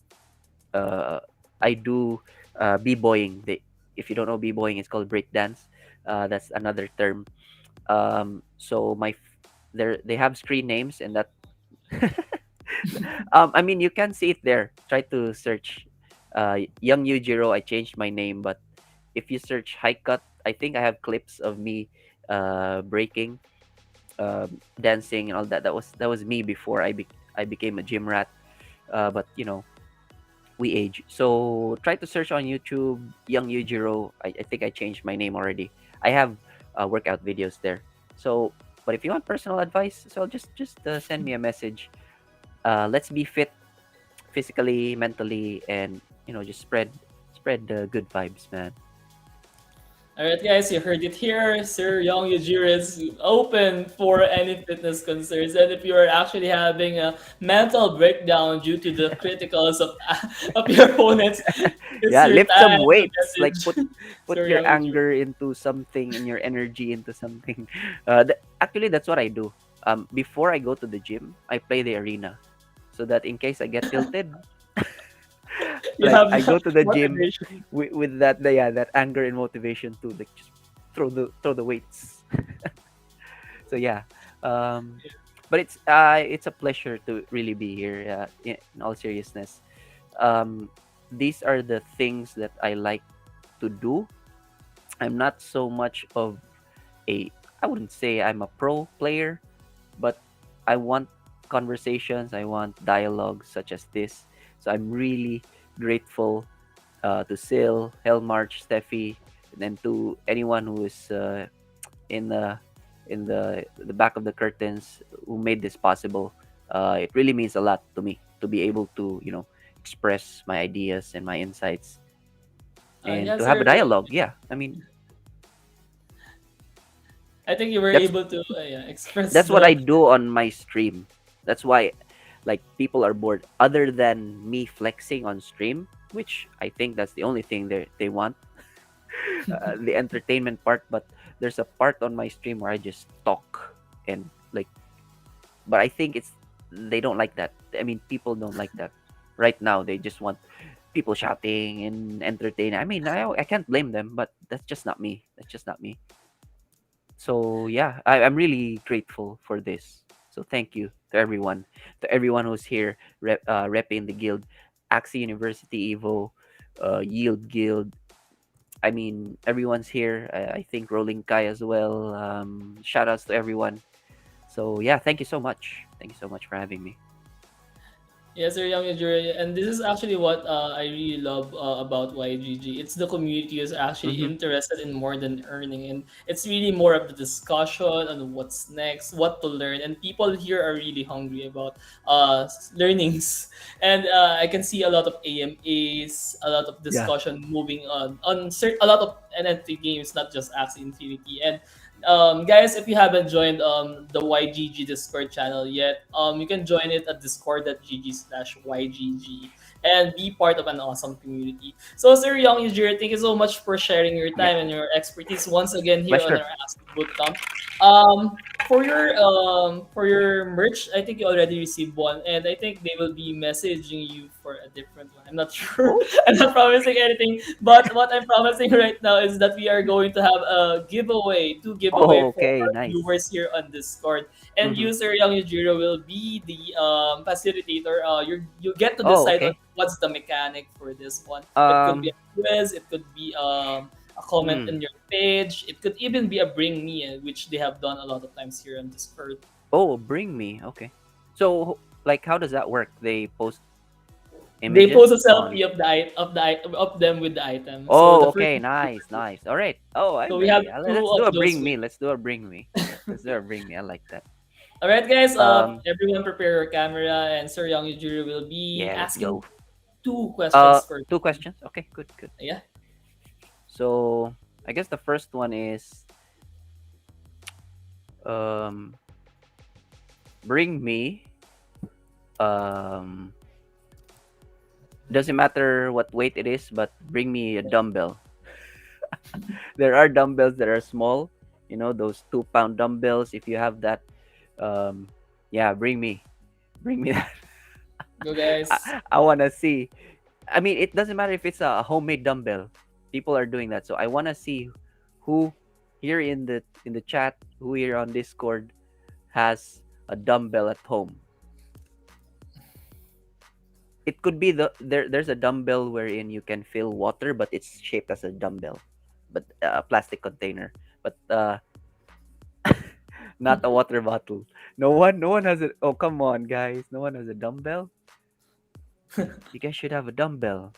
uh I do b-boying. If you don't know b-boying, it's called breakdance. That's another term. So they have screen names, and that I mean, you can see it there. Try to search Young Yujiro. I changed my name, but if you search High Cut, I think I have clips of me breaking, dancing, and all that. That was me before I became a gym rat. But we age. So try to search on YouTube, Young Yujiro. I think I changed my name already. I have workout videos there. So, but if you want personal advice, so just send me a message. Let's be fit physically, mentally, and just spread the good vibes, man. All right, guys, you heard it here. Sir Young Yujiro is open for any fitness concerns. And if you are actually having a mental breakdown due to the criticals of, of your opponents, it's Yeah, your lift time some to weights. Like put message put Sir your Young Yujiro. anger into something and your energy into something. Actually, that's what I do. Before I go to the gym, I play the arena, so that in case I get tilted, You like have I go the to the gym motivation. with that, yeah, that anger and motivation to like just throw the weights. So yeah, um, but it's a pleasure to really be here. In all seriousness, um, these are the things that I like to do. I'm not so much of a I wouldn't say I'm a pro player, but I want conversations, I want dialogues such as this. So I'm really grateful to Sil, Helmarch, Steffi, and then to anyone who is in the back of the curtains who made this possible. It really means a lot to me to be able to express my ideas and my insights and Yeah, to have a sir. dialogue. Yeah, I mean I think you were that's able to yeah, express that's what I the. do on my stream. That's why like people are bored. Other than me flexing on stream, which I think that's the only thing they want, the entertainment part. But there's a part on my stream where I just talk and like. But I think it's they don't like that. I mean, people don't like that right now. They just want people shouting and entertaining. I mean, I can't blame them, but that's just not me. That's just not me. So yeah, I'm really grateful for this. So thank you to everyone who's here repping the guild, Axie University Evo, Yield Guild. I mean, everyone's here. I think Rolling Kai as well. Shout outs to everyone. So yeah, thank you so much. Thank you so much for having me. Yes, sir, YoungYujiro. And this is actually what I really love about YGG. It's the community is actually Mm-hmm. interested in more than earning. And it's really more of the discussion on what's next, what to learn. And people here are really hungry about learnings. And I can see a lot of AMAs, a lot of Yeah. discussion moving on a lot of NFT games, not just Axie Infinity. And guys, if you haven't joined the YGG Discord channel yet, you can join it at discord.gg/YGG and be part of an awesome community. So, Sir Young Yujiro, thank you so much for sharing your Yeah. time and your expertise once again here on Pleasure. our Ask Bootcamp. For your merch, I think you already received one, and I think they will be messaging you for a different one. I'm not sure. Oh. I'm not promising anything, but what I'm promising right now is that we are going to have a giveaway, two giveaway Oh, for okay. our Nice. viewers here on Discord. And Mm-hmm. user Young Yujiro will be the facilitator. You get to Oh, decide on okay. what's the mechanic for this one. It could be Um. a quiz. It could be a comment Hmm. in your page. It could even be a bring me, which they have done a lot of times here on Discord. Oh, bring me. Okay. So, like, how does that work? They post They post a images on. selfie of of them with the item. So Oh, the first okay. Nice, nice. All right. Oh, I'm so we have ready. two Let's do of a those bring me. winners. Let's do a bring me. Let's do a bring me. I like that. All right, guys. Um. Everyone prepare your camera, and Sir Young Yujiro will be Yeah. Let's asking go. two questions for Two you. questions. Okay. Good. Good. Yeah. So, I guess the first one is um, bring me. Um, doesn't matter what weight it is, but bring me a dumbbell. There are dumbbells that are small. You know those 2 pound dumbbells. If you have that, um, yeah, bring me that. Go, guys. I wanna see. I mean, it doesn't matter if it's a homemade dumbbell. People are doing that, so I wanna see who here in the chat, who here on Discord has a dumbbell at home. It could be there's a dumbbell wherein you can fill water, but it's shaped as a dumbbell, but a plastic container. But not a water bottle. No one has it. Oh, come on, guys. No one has a dumbbell. You guys should have a dumbbell.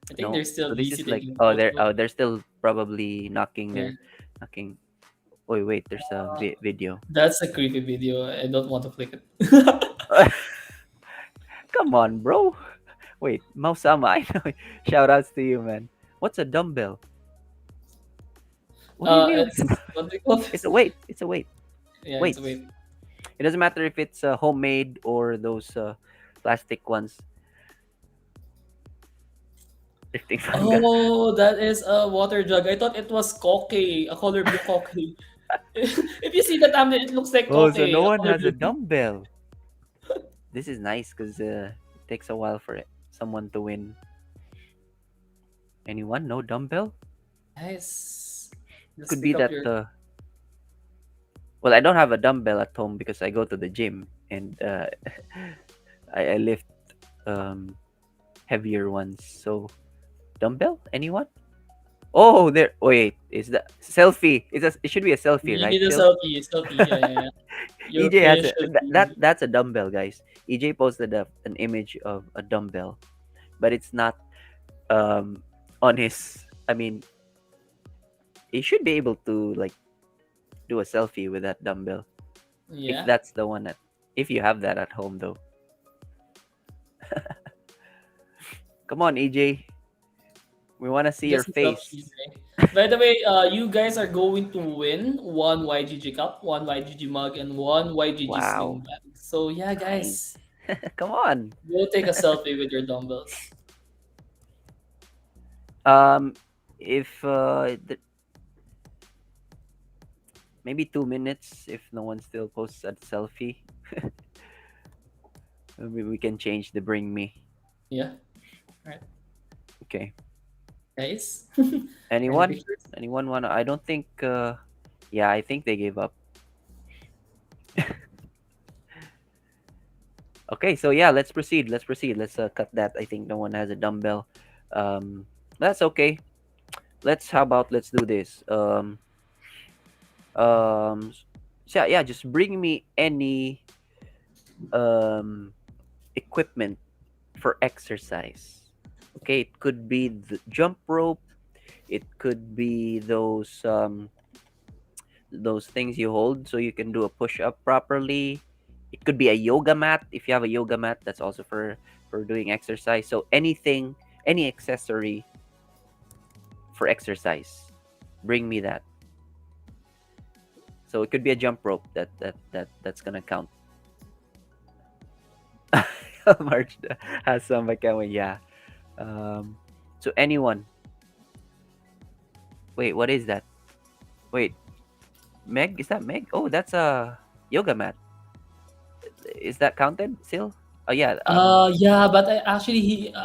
I think No. they're still So this busy is like taking photos. they're still probably knocking Yeah. their knocking. Oh wait, there's a video. That's a creepy video. I don't want to click it. Come on, bro. Wait, Mausama, I know. Shout outs to you, man. What's a dumbbell? What do you mean? What's It's what they call It's this? a weight. It's a weight. Yeah, it's a Weights. wait. It doesn't matter if it's homemade or those plastic ones. Lifting sangga. Oh, that is a water jug. I thought it was coke, a color blue coke. If you see the thumbnail, it looks like Oh, coke, so no a one color has a blue. dumbbell. This is nice because it takes a while for someone to win. Anyone? No dumbbell? Nice. Just Could be pick up that. your. Well, I don't have a dumbbell at home because I go to the gym and I lift um heavier ones. So dumbbell? Anyone? Oh, there. Wait, is that selfie? It should be a selfie, You right? need a Still, selfie. Selfie. Yeah, yeah, yeah. Your EJ has face a should be. that's a dumbbell, guys. EJ posted an image of a dumbbell, but it's not um on his. I mean, he should be able to like do a selfie with that dumbbell if Yeah. that's the one that if you have that at home though. Come on, EJ. We want to see your Just a selfie. face. Eh? By the way, you guys are going to win one YGG cup, one YGG mug, and one YGG Wow, sling bag. So yeah, nice. guys, Come on. go take a selfie with your dumbbells. Um, if maybe 2 minutes, if no one still posts a selfie, maybe we can change the bring me. Yeah. Right, Okay. guys. Any Anyone? pictures? Anyone wanna? I don't think. Yeah, I think they gave up. Okay, so yeah, let's proceed. Let's proceed. Let's cut that. I think no one has a dumbbell. Um, that's okay. How about let's do this. Um, so yeah, just bring me any um equipment for exercise. Okay, it could be the jump rope. It could be those things you hold so you can do a push up properly. It could be a yoga mat. If you have a yoga mat, that's also for doing exercise. So anything, any accessory for exercise, bring me that. So it could be a jump rope that's gonna count. March has some account. Yeah. Um. So anyone. Wait, what is that? Wait, Meg? Is that Meg? Oh, that's a yoga mat. Is that counted still? Oh yeah. Yeah, but I actually It's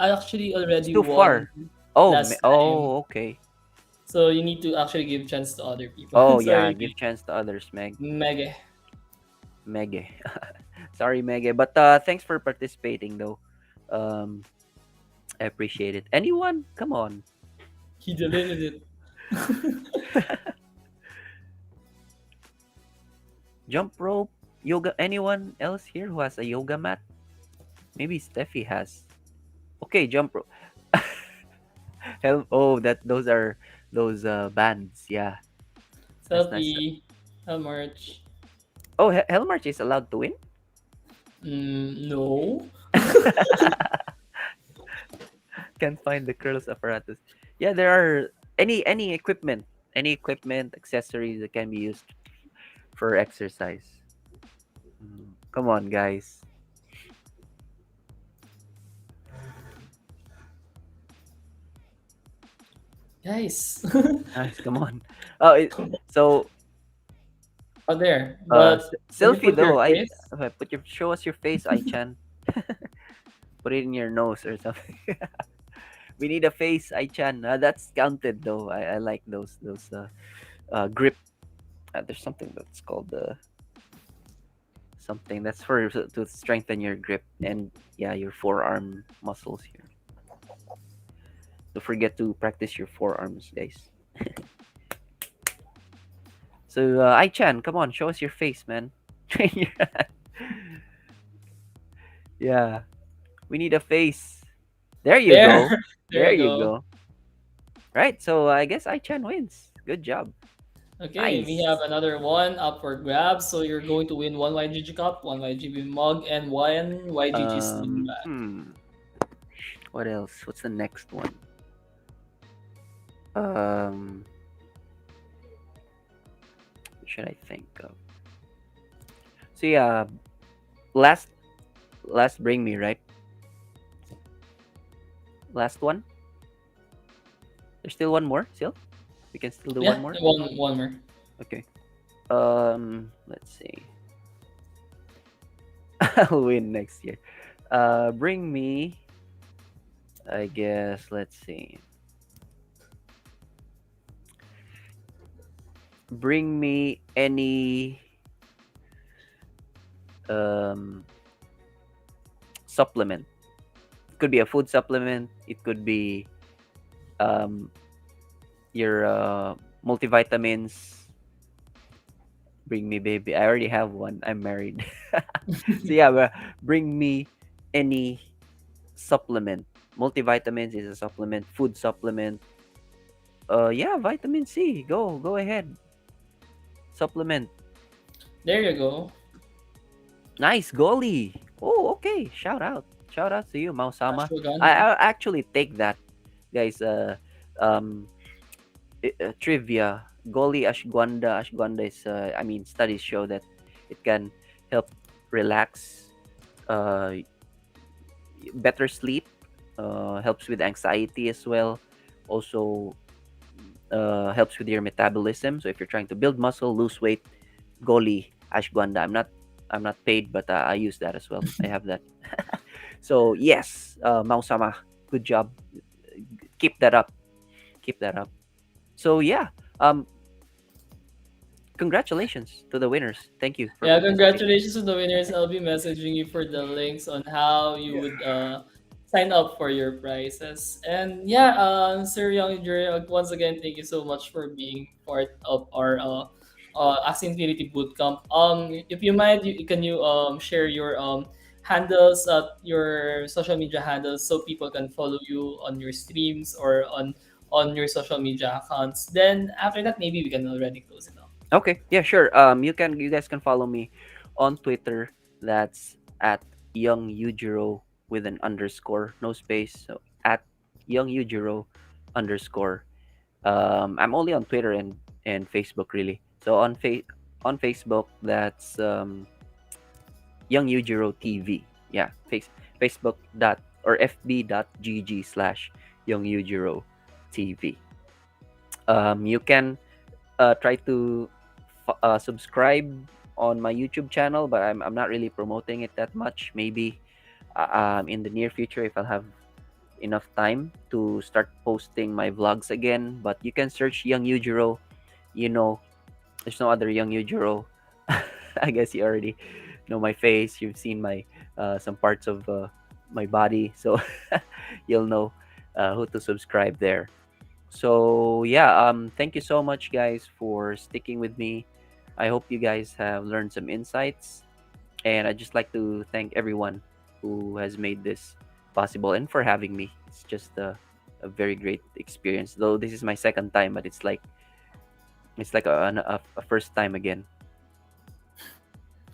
already too won far. Oh. last time. Oh. Okay. So you need to actually give chance to other people. Oh yeah. Sorry, Give chance to others, Meg. Mega. Mege. Sorry, Mege. But thanks for participating though. Um, I appreciate it. Anyone? Come on. He deleted it. Jump rope, yoga. Anyone else here who has a yoga mat? Maybe Steffi has. Okay, jump rope. Oh, that those are those bands. Yeah, that's nice. Selfie. A merch. Oh, Helmarch is allowed to win. No. Can't find the curls apparatus. Yeah, there are any equipment, accessories that can be used for exercise. Come on, guys. Guys. Guys, come on. Oh, so Oh, there. But can you selfie put your though. face? Put your show us your face, I-chan. Put it in your nose or something. We need a face, I-chan. That's counted though. I like those grip. There's something that's called something that's for to strengthen your grip and yeah, your forearm muscles here. Don't forget to practice your forearms, guys. So I-chan, come on, show us your face, man. Train your Yeah, we need a face. There you There. go. There There you you go. go. Right, so I guess I-chan wins. Good job. Okay, we have Nice. another one up for grabs. So you're going to win one YGG cup, one YGB mug, and one YGG sling bag. Hmm. What else? What's the next one? Um, what should I think of? So yeah, last bring me, right? Last one. There's still one more. Still, we can still do one Yeah, more. one more. Okay. Let's see. I'll win next year. Bring me. I guess. Let's see. bring me any um, supplement. It could be a food supplement. It could be um, your multivitamins. Bring me, baby. I already have one. I'm married. So yeah, but bring me any supplement. Multivitamins is a supplement. Food supplement. Yeah, vitamin C. Go ahead. Supplement. There you go. Nice goalie. Oh, okay. Shout out to you, Mausama. Ashwagandha. I'll actually take that, guys. Um, Trivia. Goalie ashwagandha. Ashwagandha is. I mean, studies show that it can help relax. Better sleep. Helps with anxiety as well. Also, helps with your metabolism. So if you're trying to build muscle, lose weight, goalie ashwagandha. I'm not paid, but I use that as well. I have that. So yes, Mausama, good job. Keep that up. Keep that up. So yeah, um, congratulations to the winners. Thank you for Yeah, participating. congratulations to the winners. I'll be messaging you for the links on how you would sign up for your prizes. And yeah, Sir Young Jury, once again, thank you so much for being part of our Axie Infinity Bootcamp. If you mind, can you share your handles, your social media handles, so people can follow you on your streams or on your social media accounts. Then after that, maybe we can already close it off. Okay, yeah, sure. You guys can follow me on Twitter. That's at YoungYujiro with an underscore, no space. So at YoungYujiro underscore. I'm only on Twitter and Facebook really. So on Facebook, that's Young Yujiro TV. Yeah, Facebook dot or fb.gg/ Young Yujiro TV. You can try to subscribe on my YouTube channel, but I'm not really promoting it that much. Maybe in the near future, if I'll have enough time to start posting my vlogs again. But you can search Young Yujiro. You know, there's no other Young Yujiro. I guess you already know my face. You've seen my some parts of my body, so you'll know who to subscribe there. So yeah, thank you so much, guys, for sticking with me. I hope you guys have learned some insights, and I'd just like to thank everyone who has made this possible and for having me. It's just a very great experience. Though this is my second time, but it's like a first time again.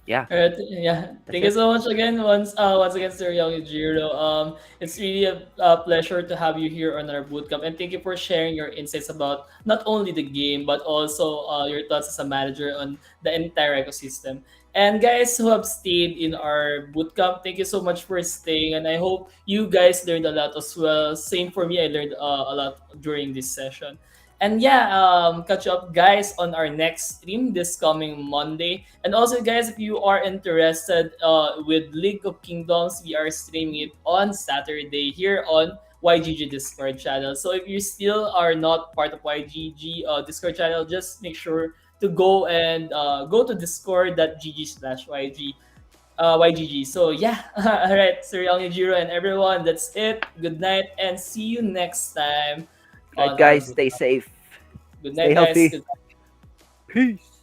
Yeah, Alright, yeah. that's Thank you it. so much again, once again, Sir Yujiro. It's really a pleasure to have you here on our bootcamp, and thank you for sharing your insights about not only the game but also your thoughts as a manager on the entire ecosystem. And guys who have stayed in our bootcamp, thank you so much for staying, and I hope you guys learned a lot as well. Same for me, I learned a lot during this session. And yeah, catch up, guys, on our next stream this coming Monday. And also, guys, if you are interested with League of Kingdoms, we are streaming it on Saturday here on YGG Discord channel. So if you still are not part of YGG Discord channel, just make sure to go and go to discord.gg/YG. YGG. So yeah, all right, Sir Yujiro and everyone, that's it. Good night and see you next time All right, on our guys, boot. stay safe, Good stay night, guys. healthy. Good Peace.